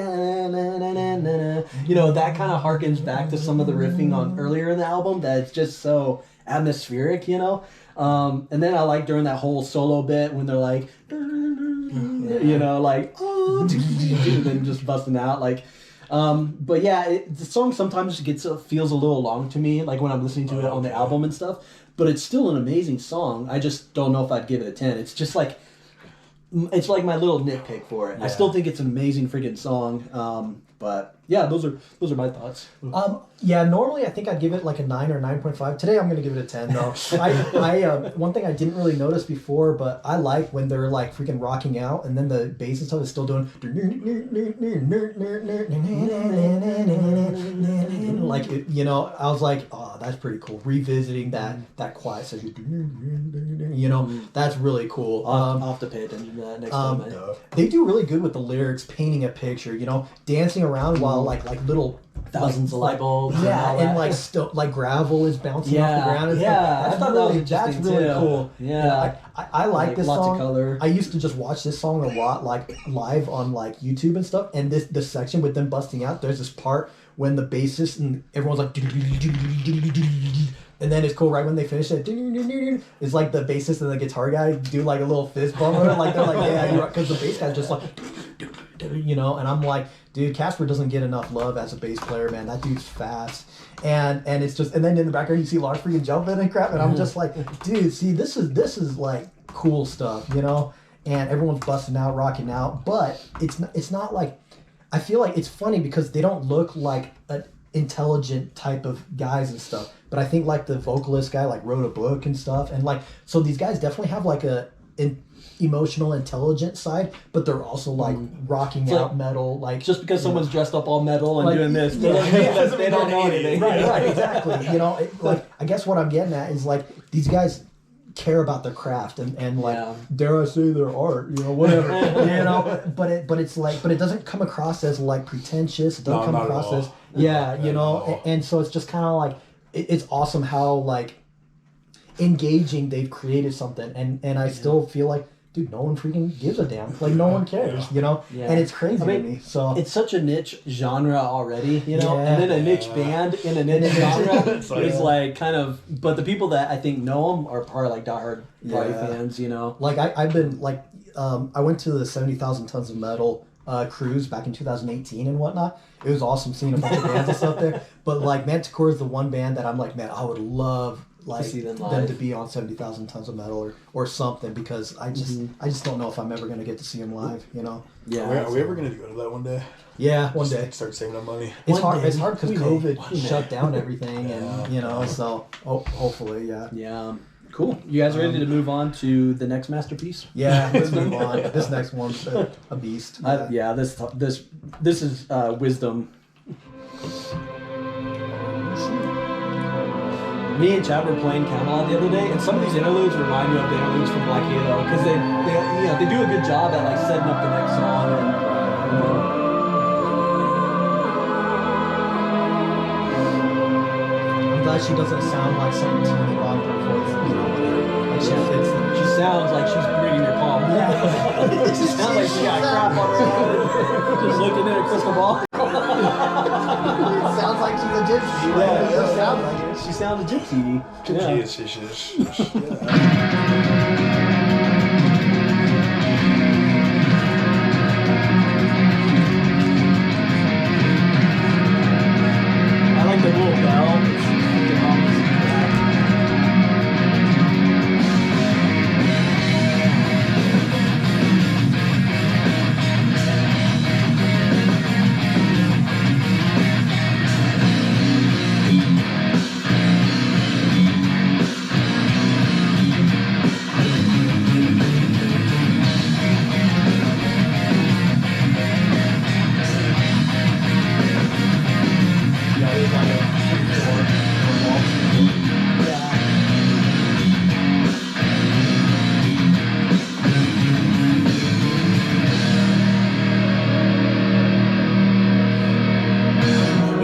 kind of harkens back to some of the riffing on earlier in the album that's just so atmospheric, and then I like during that whole solo bit when they're like, like, oh, then just busting out like. But yeah, the song sometimes feels a little long to me, like when I'm listening to it on the album and stuff. But it's still an amazing song. I just don't know if I'd give it a 10. It's just like, it's like my little nitpick for it. I still think it's an amazing freaking song. But yeah, those are my thoughts. Normally I think I'd give it like a 9 or 9.5. Today I'm going to give it a 10 though. I one thing I didn't really notice before, but I like when they're like freaking rocking out and then the bass and stuff is still doing like I was like, oh, that's pretty cool. Revisiting that quiet section, that's really cool. I'll have to pay attention to that next time. They do really good with the lyrics, painting a picture, dancing around while like little thousands of light bulbs. Yeah, all and that. like gravel is bouncing off the ground. And yeah. stuff. I thought that was that's interesting really too. cool. Yeah, I like this lots song. of color. I used to just watch this song a lot, like live on like YouTube and stuff. And this section with them busting out, there's this part when the bassist and everyone's like, and then it's cool right when they finish it. It's like the bassist and the guitar guy do like a little fist bump, like they're like, yeah, because the bass guy's just like, you know. And I'm like, dude, Casper doesn't get enough love as a bass player, man. That dude's fast. And it's just, and then in the background you see Lars freaking jumping and crap, and I'm just like, dude, see, this is like cool stuff, you know. And everyone's busting out, rocking out, but it's not like, I feel like it's funny because they don't look like an intelligent type of guys and stuff. But I think like the vocalist guy like wrote a book and stuff, and like, so these guys definitely have like emotional, intelligent side, but they're also like rocking out like, metal, like just because someone's dressed up all metal and like, doing this, yeah, doesn't mean that doesn't they mean don't they're know an idiot. anything. right, exactly. You know, like I guess what I'm getting at is like these guys care about their craft and like dare I say their art, you know, whatever, you know. But it's like, but it doesn't come across as like pretentious. It doesn't come across as you know. And so it's just kind of like it's awesome how like engaging they've created something, and I still feel like, dude, no one freaking gives a damn. Like no one cares, you know. Yeah. And it's crazy I mean, to me. So it's such a niche genre already, you know, Yeah. and then a niche band in a niche genre It's like- is like kind of. But the people that I think know them are probably like diehard party Yeah. fans, you know. like I've been like I went to the 70,000 Tons of Metal cruise back in 2018 and whatnot. It was awesome seeing a bunch of bands and stuff there. But like Manticora is the one band that I'm like, man, I would love like see them them live. to be on 70,000 Tons of Metal or something, because I just don't know if I'm ever gonna get to see them live, you know. Are we ever gonna go to that one day? Yeah, one day. Start saving up money. It's One hard. day. It's hard because One day. COVID One day. shut down everything, and you know. So hopefully, yeah. Yeah. Cool. You guys ready to move on to the next masterpiece? Yeah, let's move on. This next one's a beast. Yeah. This is wisdom. Me and Chad were playing Camelot the other day, and some of these interludes remind me of the interludes from Black Halo, because they do a good job at like setting up the next song. And I'm glad she doesn't sound like some teeny bopper voice, you know, whatever. Like she fits them. she sounds like she's reading your palm. Yeah. She sounds like she got crap on her head, just looking at a crystal ball. It sounds like she's a gypsy. Yeah, It does sound like it. She sounds a gypsy. I like the little bell. It's almost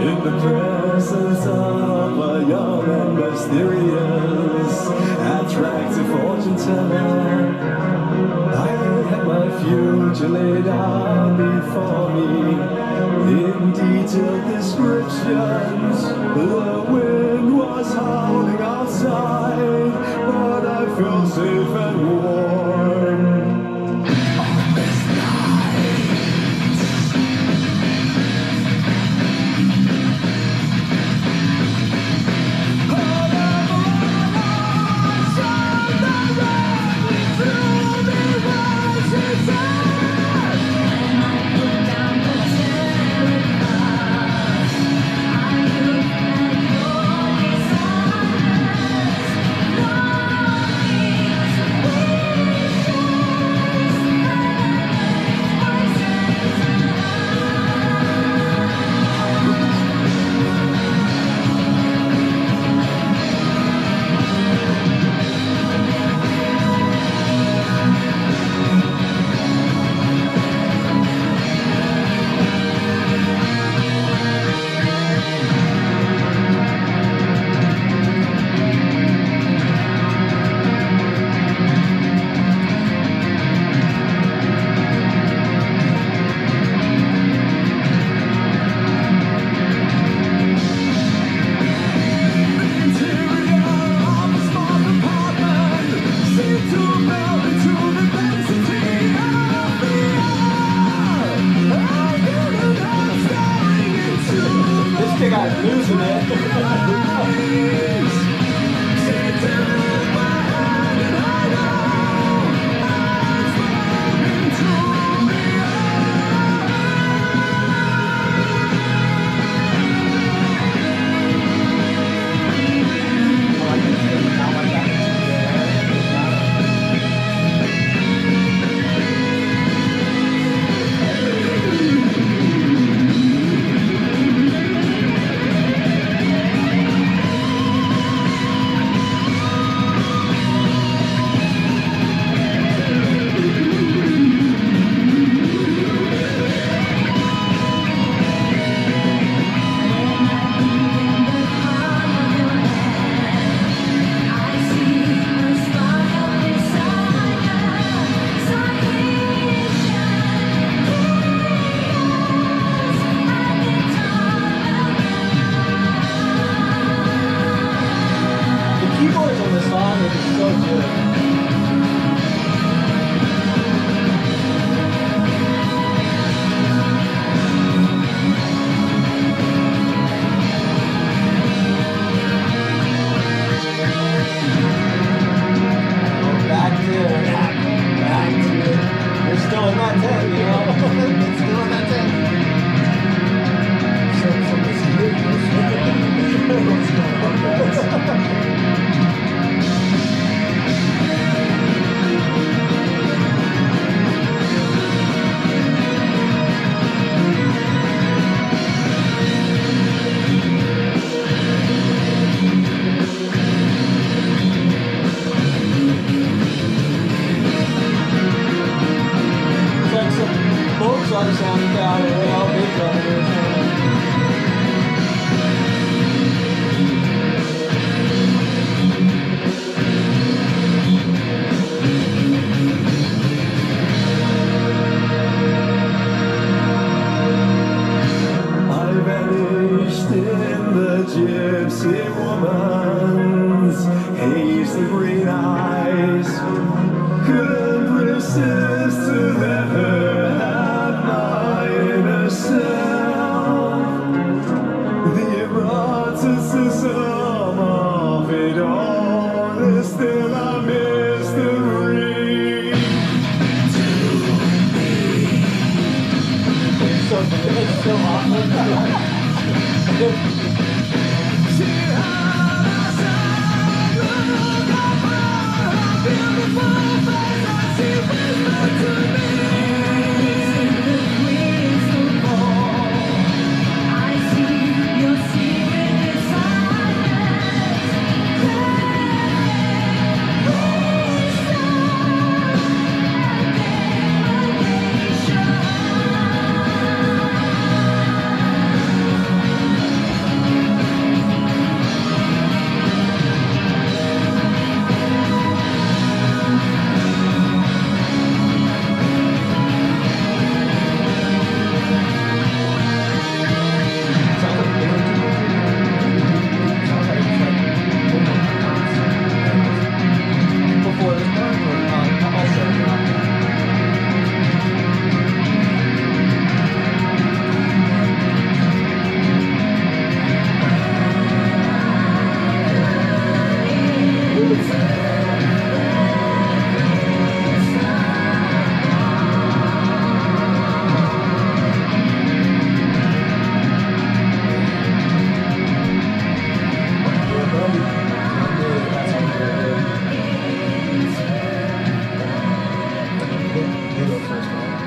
In the presence of a young and mysterious, attractive fortune teller, I had my future laid out before me in detailed descriptions. The wind was howling outside, but I felt safe and warm. back, losing it. Gypsy woman's hazy green eyes couldn't resist to let her have my inner self. The eroticism of it all is still a mystery to me. It's so awful.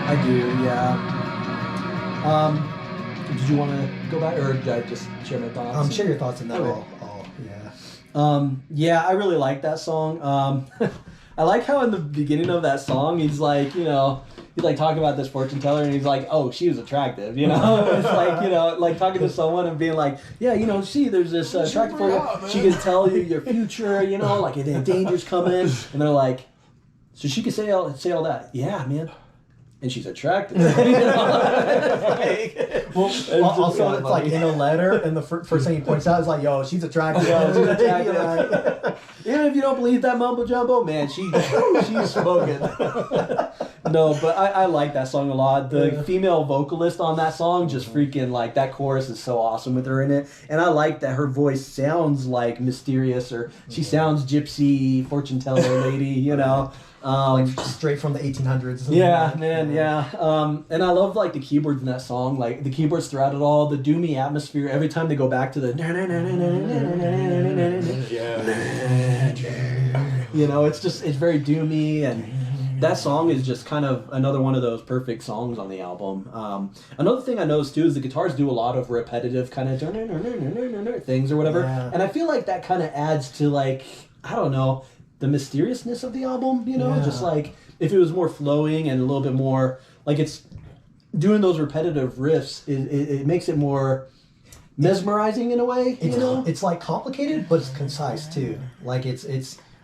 I do, yeah. Did you want to go back, or did I just share my thoughts? Share your thoughts on that. Okay. Yeah. Yeah, I really like that song. I like how in the beginning of that song, he's like, he's like talking about this fortune teller, and he's like, oh, she was attractive, It's like, like talking to someone and being like, yeah, there's this attractive woman, she can tell you your future, like the danger's coming, and they're like, so she can say all that. Yeah, man. And she's attractive. Also, it's like in a letter, and the first thing he points out is like, yo, she's attractive. Yeah, she's attractive. Even if you don't believe that mumbo jumbo, man, she's smoking. No, but I like that song a lot. The female vocalist on that song just freaking like that chorus is so awesome with her in it, and I like that her voice sounds like mysterious, or she sounds gypsy fortune teller lady, you know. Like straight from the 1800s. Yeah, man, yeah. And I love like the keyboards in that song, like the keyboards throughout it all, the doomy atmosphere. Every time they go back to the, you know, it's very doomy, and that song is just kind of another one of those perfect songs on the album. Another thing I noticed too is the guitars do a lot of repetitive kind of things or whatever, and I feel like that kind of adds to like, I don't know, the mysteriousness of the album, you know, just like if it was more flowing and a little bit more like it's doing those repetitive riffs, it makes it more mesmerizing in a way, you know? It's like complicated, but it's concise too. Like it's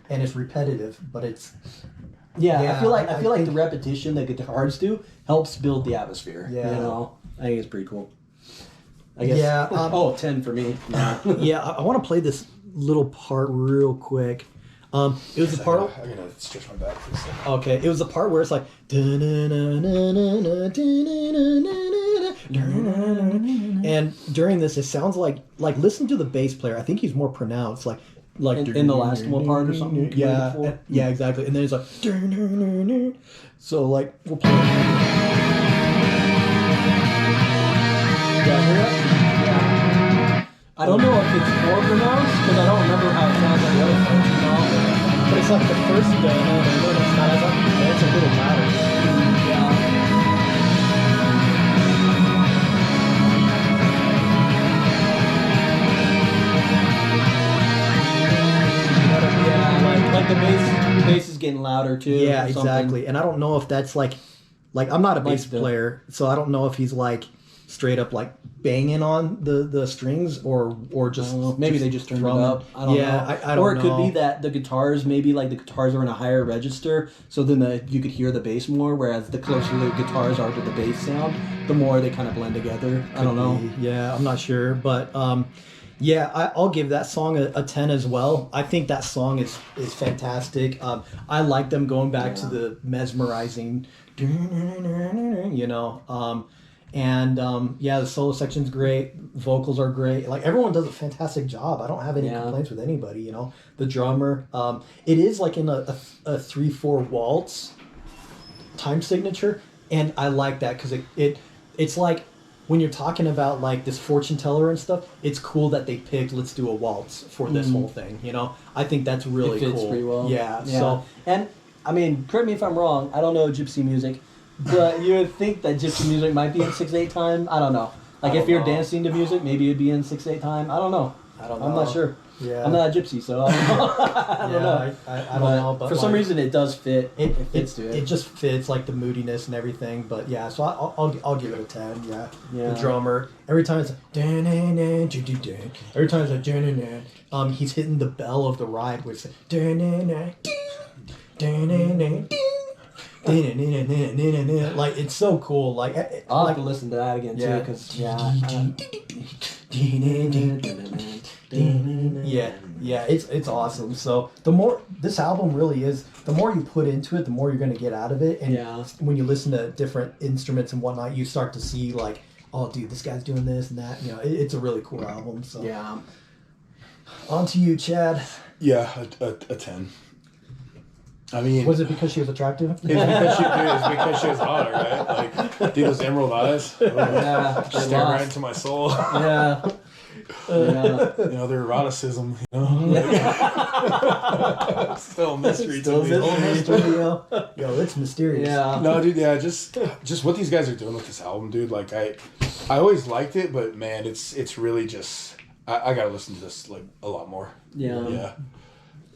repetitive, but it's I feel like the repetition that guitars do helps build the atmosphere. Yeah. You know, I think it's pretty cool. I guess. Yeah. 10 for me. Yeah, I want to play this little part real quick. It was the part. I'm gonna stretch my back for a second. Okay, it was the part where it's like. And during this, it sounds like listen to the bass player. I think he's more pronounced, like in the last one part or something. Yeah, yeah, exactly. And then it's like. So like we'll play. I don't know if it's more pronounced because I don't remember how it sounds like the other parts, you know. But it's like the first it's not as up. It's a little louder. Yeah, like the bass is getting louder too. Yeah, or something. exactly. And I don't know if that's like I'm not a bass player, so I don't know if he's like straight up like banging on the strings or just maybe they just turned it drumming. up. I don't know. I don't know. Or it could be that the guitars, maybe like the guitars are in a higher register, so then you could hear the bass more, whereas the closer the guitars are to the bass sound, the more they kind of blend together. I don't know. Yeah, I'm not sure, but I'll give that song a 10 as well. I think that song is fantastic. I like them going back to the mesmerizing, you know. The solo section's great. Vocals are great. Like everyone does a fantastic job. I don't have any complaints with anybody. You know, the drummer. It is like in a 3/4 waltz time signature, and I like that because it's like when you're talking about like this fortune teller and stuff. It's cool that they picked let's do a waltz for this whole thing. You know, I think that's really it fits cool. pretty well. Yeah. So and I mean, correct me if I'm wrong. I don't know gypsy music. But you would think that gypsy music might be in 6/8 time. I don't know. Like if you're dancing to music, maybe it'd be in 6/8 time. I don't know. I'm not sure. Yeah. I'm not a gypsy, so I don't know. I don't know. I don't know. But for some reason, it does fit. It fits to it. It just fits like the moodiness and everything. But yeah, so I'll give it a 10. Yeah. Yeah. The drummer every time it's like, every time it's like he's hitting the bell of the ride which is like it's so cool. Like I'll have to listen to that again too, because it's awesome. So the more this album really is, the more you put into it, the more you're going to get out of it. And when you listen to different instruments and whatnot, you start to see like, oh, dude, this guy's doing this and that. You know, it's a really cool album. So on to you, Chad. Yeah, a 10. I mean, was it because she was attractive? It's because she was hot, right? Like, dude, those emerald eyes. Stare right into my soul. Yeah. You know, their eroticism, you know? Still a mystery to me. Yo, it's mysterious. Yeah. No, dude, just what these guys are doing with this album, dude. Like, I always liked it, but man, it's really just, I gotta listen to this, like, a lot more. Yeah. Yeah.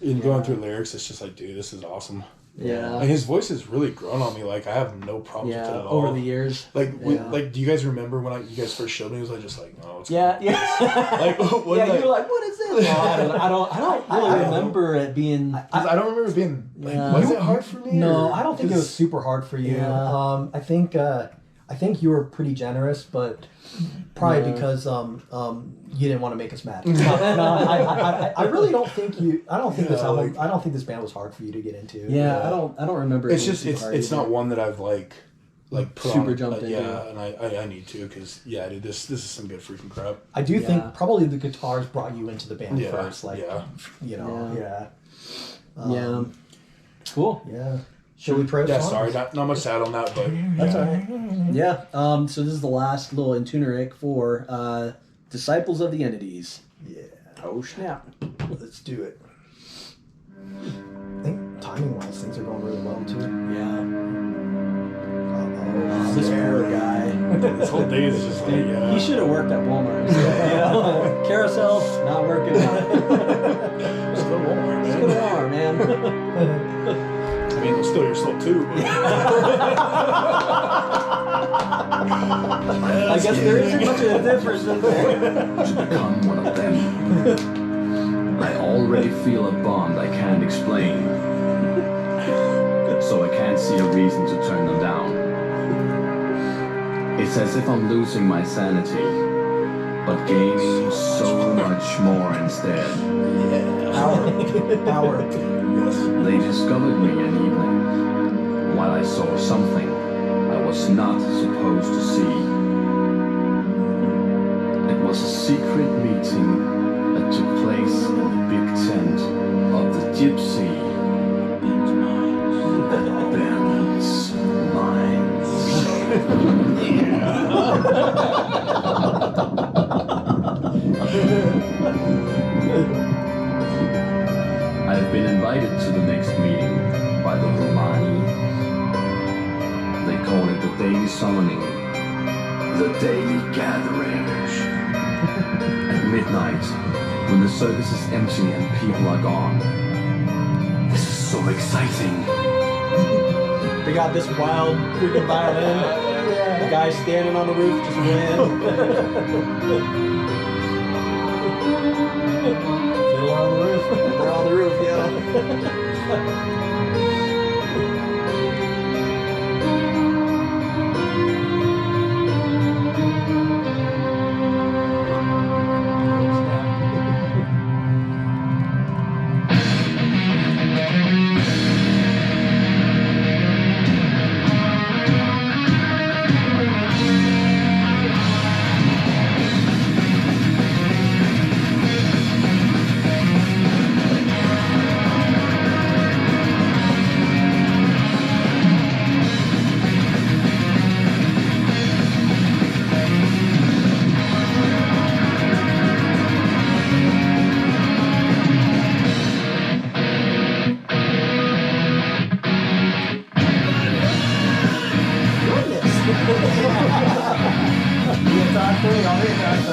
And going through lyrics, it's just like, dude, this is awesome. Yeah. And his voice has really grown on me. Like, I have no problems with it at all. Over the years. Like, like, do you guys remember when you guys first showed me? It was like, just like, oh, it's yeah. Like, you were like, what is this? I don't really remember it being. I don't remember it being. Like, was it hard for me? No, or? I don't think it was super hard for you. Yeah. I think I think you were pretty generous, but probably because you didn't want to make us mad. I really don't think you. I don't think this album. I don't think this band was hard for you to get into. Yeah, I don't remember. It's just it's not one that I've like put super on, jumped into. Yeah, and I need to because dude, this is some good freaking crap. I do think probably the guitars brought you into the band first. Like, you know, yeah. Cool. Yeah. Should we pray? Yeah, sorry, not much sad on that, but that's all right. Yeah. So this is the last little intuneric for Disciples of the Entities. Yeah. Oh snap! Let's do it. I think timing-wise, things are going really well too. Yeah. Oh, This poor guy. this whole day is just like He should have worked at Walmart. Carousel, not working. Still Walmart, man. Still Walmart, man. I mean, it'll steal your soul too. But... I guess there isn't much of a difference in there. To become one of them. I already feel a bond I can't explain, so I can't see a reason to turn them down. It's as if I'm losing my sanity, but gaining so much more instead. Power. They discovered me an evening, while I saw something I was not supposed to see. It was a secret meeting that took place in the big tent of the Gypsy. Ben's Minds. I have been invited to the next meeting by the Romani. They call it the daily summoning, the daily gathering. At midnight, when the circus is empty and people are gone. This is so exciting. They got this wild freaking violin. The guy standing on the roof just playing. Fiddler on the roof. They're on the roof, yeah.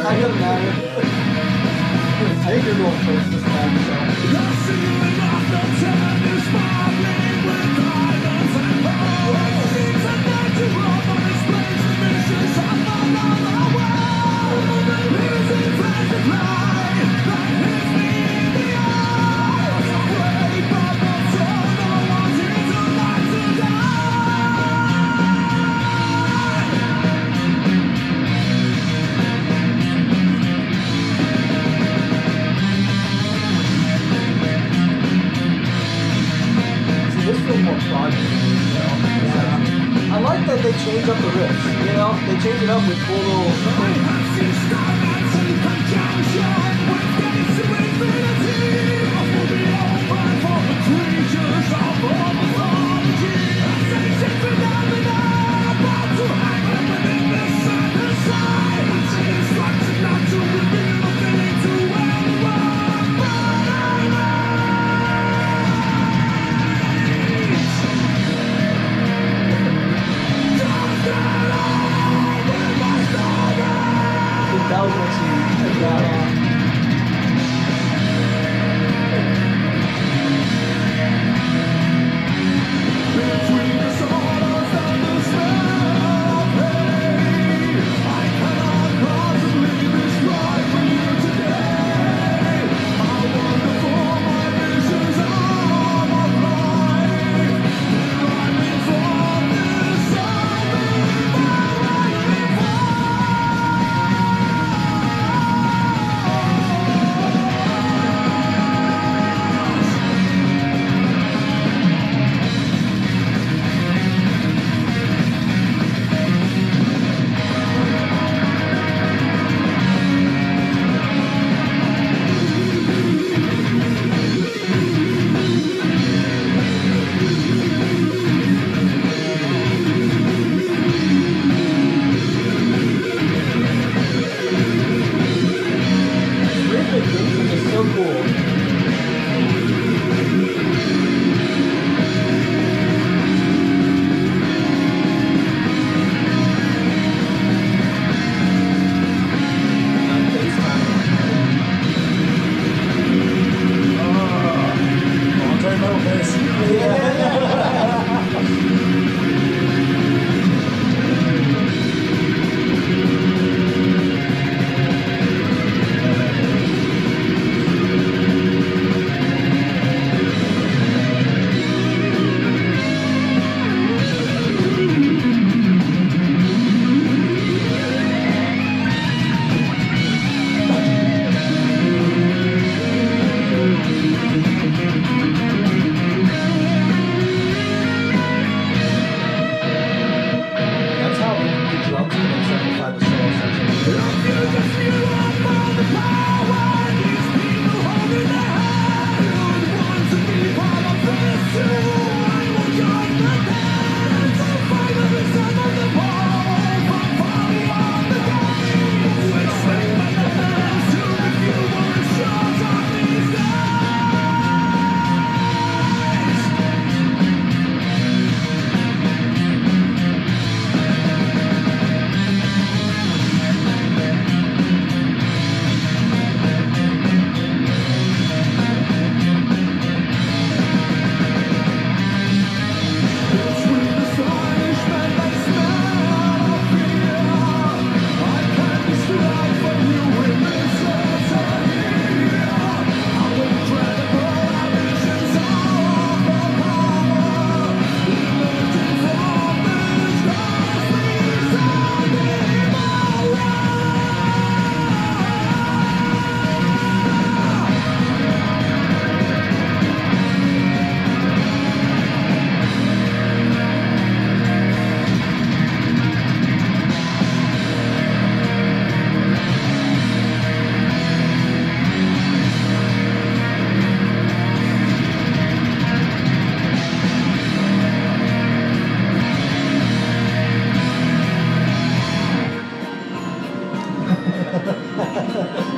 I don't matter. I think you're going first this time, so. This feels more proggy, you know? Yeah. I like that they change up the riffs, you know? They change it up with cool little... That was what you got on.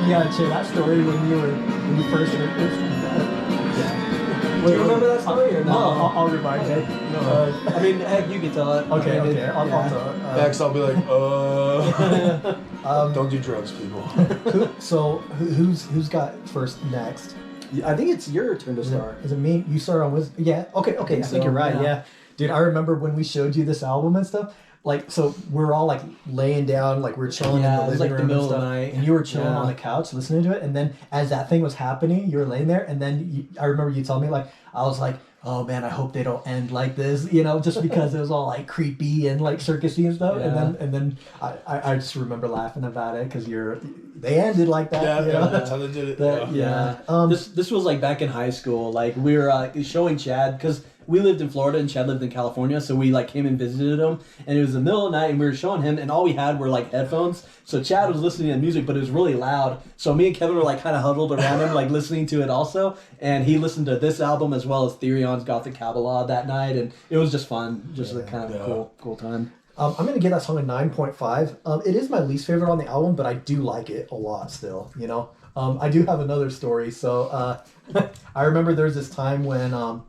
Yeah, share that story when you first heard this. Do you remember that story or no? I'll remind you. I mean, heck, you can tell it. Okay, I mean, okay. I'll tell it. Next, I'll be like, don't do drugs, people. Who's got first next? I think it's your turn to start. Is it me? You start on Wisdom? Yeah. Okay. I think so, you're right. yeah. Yeah. Dude, I remember when we showed you this album and stuff. Like, so we're all like laying down, like we're chilling in Yeah, the it was living like the room middle and of stuff, the night. and you were chilling Yeah. on the couch listening to it. And then as that thing was happening, you were laying there, and then I remember you telling me, like, I was like, oh man, I hope they don't end like this, just because it was all like creepy and like circusy and stuff. Yeah. And then I just remember laughing about it because they ended like that. Yeah, you know? that's how they did it. That- yeah. yeah. This was like back in high school. Like we were showing Chad because we lived in Florida and Chad lived in California, so we like came and visited him. And it was the middle of the night, and we were showing him, and all we had were like headphones. So Chad was listening to music, but it was really loud. So me and Kevin were like kind of huddled around him, like listening to it also. And he listened to this album as well as Thereon's Gothic Kabbalah that night, and it was just fun, just kind of a cool time. I'm going to give that song a 9.5. It is my least favorite on the album, but I do like it a lot still, I do have another story. So I remember there was this time when I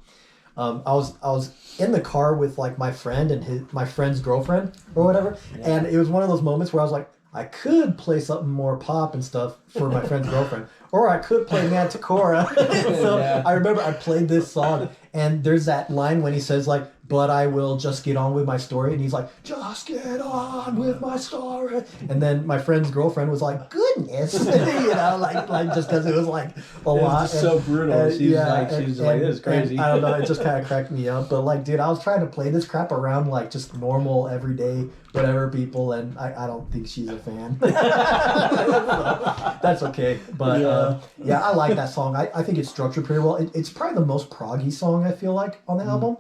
was in the car with like my friend and my friend's girlfriend or whatever, and it was one of those moments where I was like, I could play something more pop and stuff for my friend's girlfriend, or I could play Manticora. So I remember I played this song, and there's that line when he says like, but I will just get on with my story, and he's like, just get on with my story, and then my friend's girlfriend was like, goodness, like just because it was like a lot. It's just so brutal. She's like, this is crazy. And I don't know, it just kind of cracked me up. But like, dude, I was trying to play this crap around like just normal, everyday, whatever people, and I don't think she's a fan. That's okay. But I like that song. I think it's structured pretty well. It's probably the most proggy song I feel like on the album.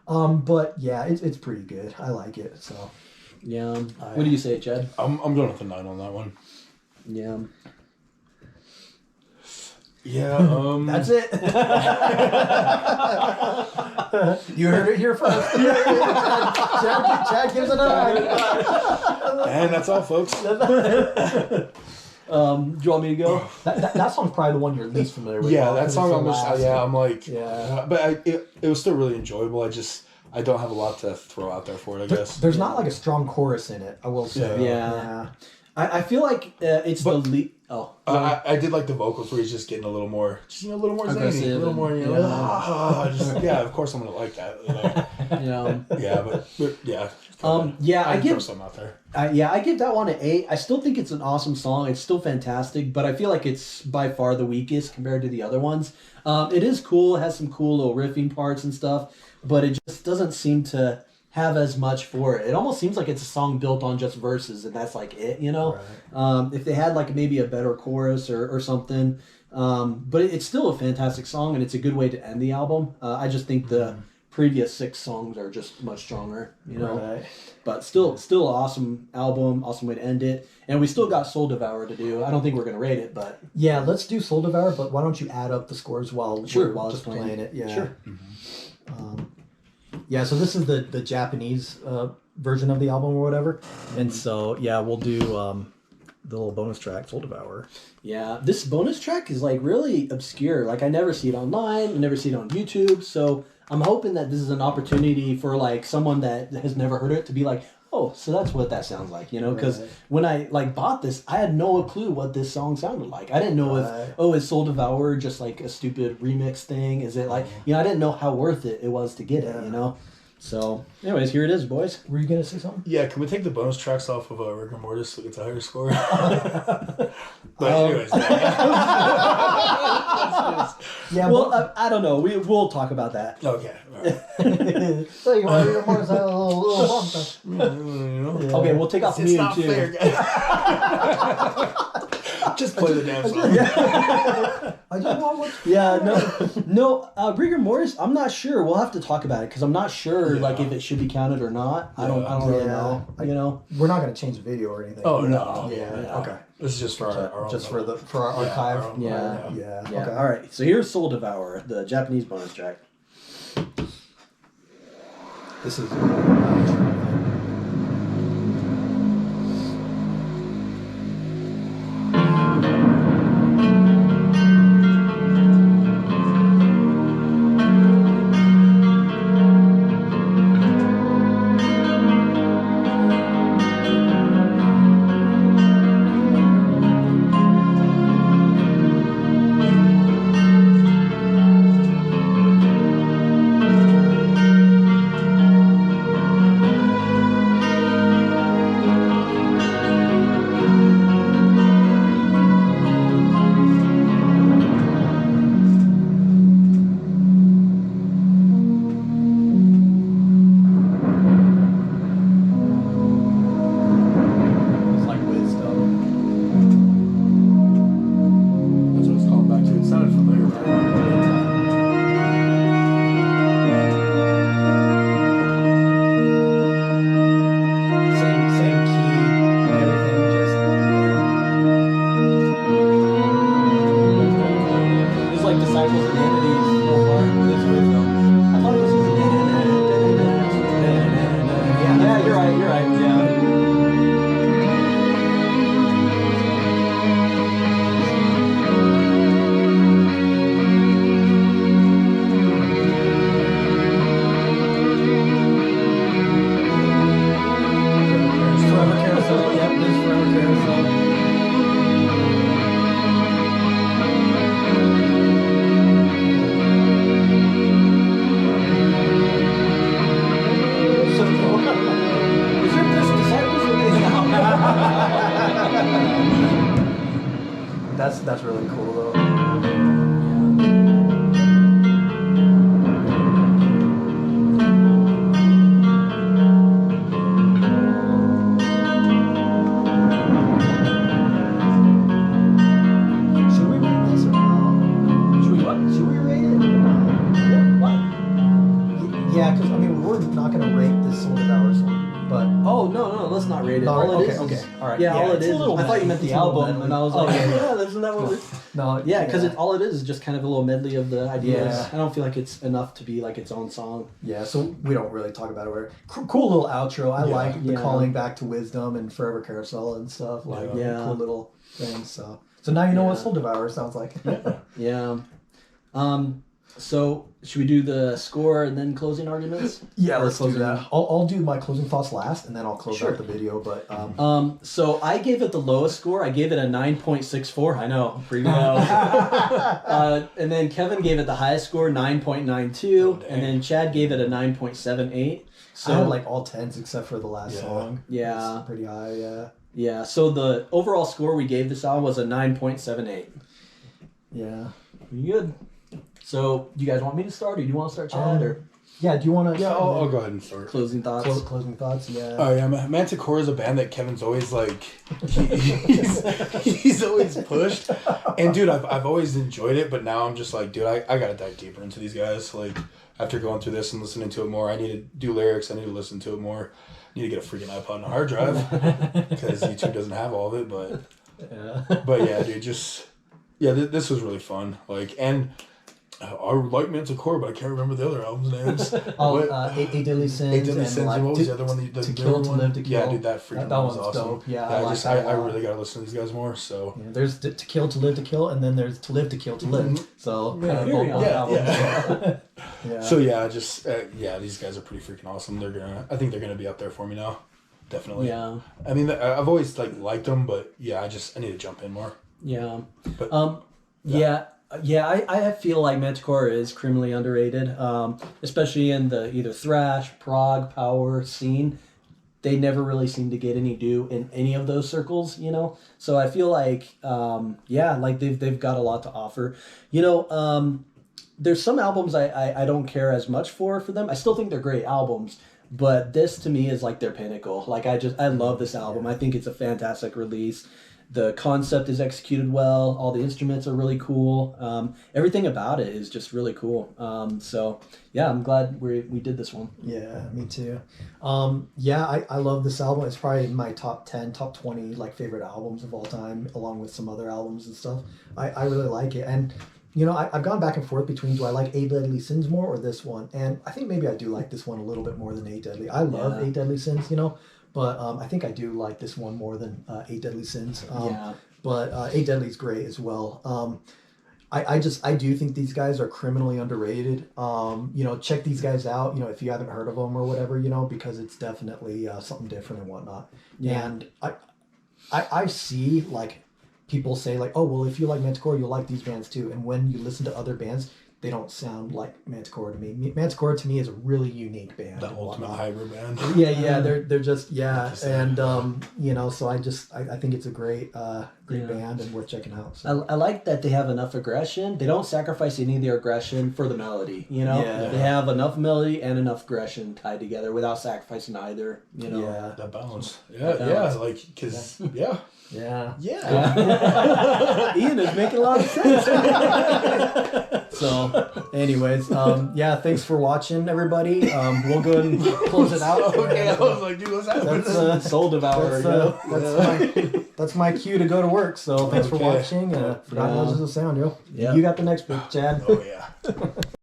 But yeah, it's pretty good. I like it. So Yeah. What do you say, Chad? I'm going with a 9 on that one. Yeah. Yeah, that's it. You heard it here first. Chad gives it a 9. and that's all, folks. Do you want me to go? That song's probably the one you're least familiar with. Yeah, that song I'm almost. like, but it was still really enjoyable. I don't have a lot to throw out there for it, I guess. There's not like a strong chorus in it, I will say. Yeah. I feel like it's the lead. Oh, I did like the vocals where he's just getting a little more, zany, a little more, of course I'm gonna like that. I throw give some out there. I give that one an 8. I still think it's an awesome song. It's still fantastic, but I feel like it's by far the weakest compared to the other ones. It is cool. It has some cool little riffing parts and stuff, but it just doesn't seem to have as much for it. It almost seems like it's a song built on just verses, and that's like it, Right. If they had like maybe a better chorus or something, but it's still a fantastic song, and it's a good way to end the album. I just think the previous 6 songs are just much stronger, Right. But still an awesome album, awesome way to end it. And we still got Soul Devourer to do. I don't think we're going to rate it, but... Yeah, let's do Soul Devourer, but why don't you add up the scores while it's just playing it? Yeah. Sure. Yeah, so this is the Japanese version of the album or whatever. And so, yeah, we'll do the little bonus track, Soul Devourer. Yeah, this bonus track is like really obscure. Like I never see it online, I never see it on YouTube. So I'm hoping that this is an opportunity for like someone that has never heard it to be like, oh, so that's what that sounds like, Because when I like bought this, I had no clue what this song sounded like. I didn't know is Soul Devourer just like a stupid remix thing? Is it like I didn't know how worth it was to get it, So, anyways, here it is, boys. Were you gonna say something? Yeah, can we take the bonus tracks off of Rigor Mortis so it gets a higher score? But anyways, Yeah. Well, I don't know. We'll talk about that. okay. All right. So you want your more a little bump. Okay, we'll take off It's Mew not too. fair, guys. Just play the damn song. I just want what. Yeah, no. Rigor Mortis. I'm not sure. We'll have to talk about it because I'm not sure like if it should be counted or not. I don't really know. We're not gonna change the video or anything. Oh no. Yeah. Okay. This is just for our Just own for our archive. our own- Yeah. Yeah. Yeah. Okay. All right. So here's Soul Devourer, the Japanese bonus track. This is. That's really cool though. Should we rate this or no? Should we what? Should we rate it? Yeah, what? Yeah, because I mean we're not gonna rate this Soul Devour song, but Oh no, let's not rate it. No, All it okay, is okay, is- all right. Yeah, Yeah, all it it's a is. little I thought you meant medley. the It's a little album, medley. and I was Oh, like, yeah. isn't that what we're? no, Yeah, because all it is just kind of a little medley of the ideas. Yeah. I don't feel like it's enough to be like its own song. Yeah, so we don't really talk about it. Where cool little outro. I Yeah. like the Yeah. calling back to wisdom and Forever Carousel and stuff. Like Yeah. cool little things. So now you know what Yeah. Soul Devourer sounds like. Yeah. So should we do the score and then closing arguments? Yeah, Or let's do closing- that. I'll do my closing thoughts last, and then I'll close Sure. out the video. But So I gave it the lowest score. I gave it a 9.64. I know, pretty low. And then Kevin gave it the highest score, 9.92, Oh, dang. and then Chad gave it a 9.78. I had like all tens except for the last Yeah. song. Yeah. It's pretty high. Yeah, Yeah, so the overall score we gave this album was a 9.78. yeah, Pretty good. So, do you guys want me to start, or do you want to start, Chad, or yeah. Do you want to? Yeah, I'll go ahead and start. closing thoughts? closing thoughts. Yeah. Oh yeah, Manticora is a band that Kevin's always like, he's always pushed, and dude, I've always enjoyed it, but now I'm just like, dude, I gotta dive deeper into these guys. Like after going through this and listening to it more, I need to do lyrics. I need to listen to it more. I need to get a freaking iPod and a hard drive because YouTube doesn't have all of it. But yeah, dude, just this was really fun. Like and. I like Manticora, but I can't remember the other albums' names. Oh, What? Eight Deadly Sins. Eight Deadly and, Sins. like, and what was the other one? The To newer Kill, To one? Live, To Kill. Yeah, dude, that freaking That one was one's awesome. dope. Yeah, I like just that a I lot. really gotta listen to these guys more. So Yeah, there's to Kill, To Live, To Kill, and then there's To Live, To Kill, To Live. Mhm. So Yeah, kind of here we both go. albums. Yeah. Yeah. so yeah, just these guys are pretty freaking awesome. I think they're gonna be up there for me now, definitely. Yeah, I mean, I've always liked them, but yeah, I need to jump in more. yeah. But I feel like Manticora is criminally underrated, especially in the either thrash, prog, power scene. They never really seem to get any due in any of those circles, you know. So I feel like, like they've got a lot to offer. You know, there's some albums I don't care as much for them. I still think they're great albums, but this to me is like their pinnacle. Like I love this album. I think it's a fantastic release. The concept is executed well. All the instruments are really cool. Everything about it is just really cool. So yeah, I'm glad we did this one. Yeah, me too. I love this album. It's probably in my top 10, top 20 like favorite albums of all time, along with some other albums and stuff. I really like it. And you know, I've gone back and forth between do I like Eight Deadly Sins more or this one? And I think maybe I do like this one a little bit more than Eight Deadly. I love Yeah. Eight Deadly Sins, you know, but I think I do like this one more than Eight Deadly Sins. Yeah. But Eight Deadly is great as well. I do think these guys are criminally underrated. You know, check these guys out, you know, if you haven't heard of them or whatever, you know, because it's definitely something different and whatnot. Yeah. And I see like people say like, oh, well, if you like Manticora, you'll like these bands too. And when you listen to other bands, they don't sound like Manticora to me. Manticora to me is a really unique band. the and ultimate whatnot. hybrid band. Yeah, they're just and 100%. you know, so I think it's a great Yeah. band and worth checking out. So. I like that they have enough aggression. They don't sacrifice any of their aggression for the melody. You know, Yeah. they have enough melody and enough aggression tied together without sacrificing either. You know. Yeah, That balance. That balance. Like because yeah. Ian is making a lot of sense. So, anyways, thanks for watching, everybody. We'll go ahead and close it out. Okay, I was like, dude, what's happening? That's Soul Devourer. that's my cue to go to work. So thanks for Okay. watching. Forgotten Legends of Sound, yo. Yeah. You got the next pick, Chad. Oh yeah.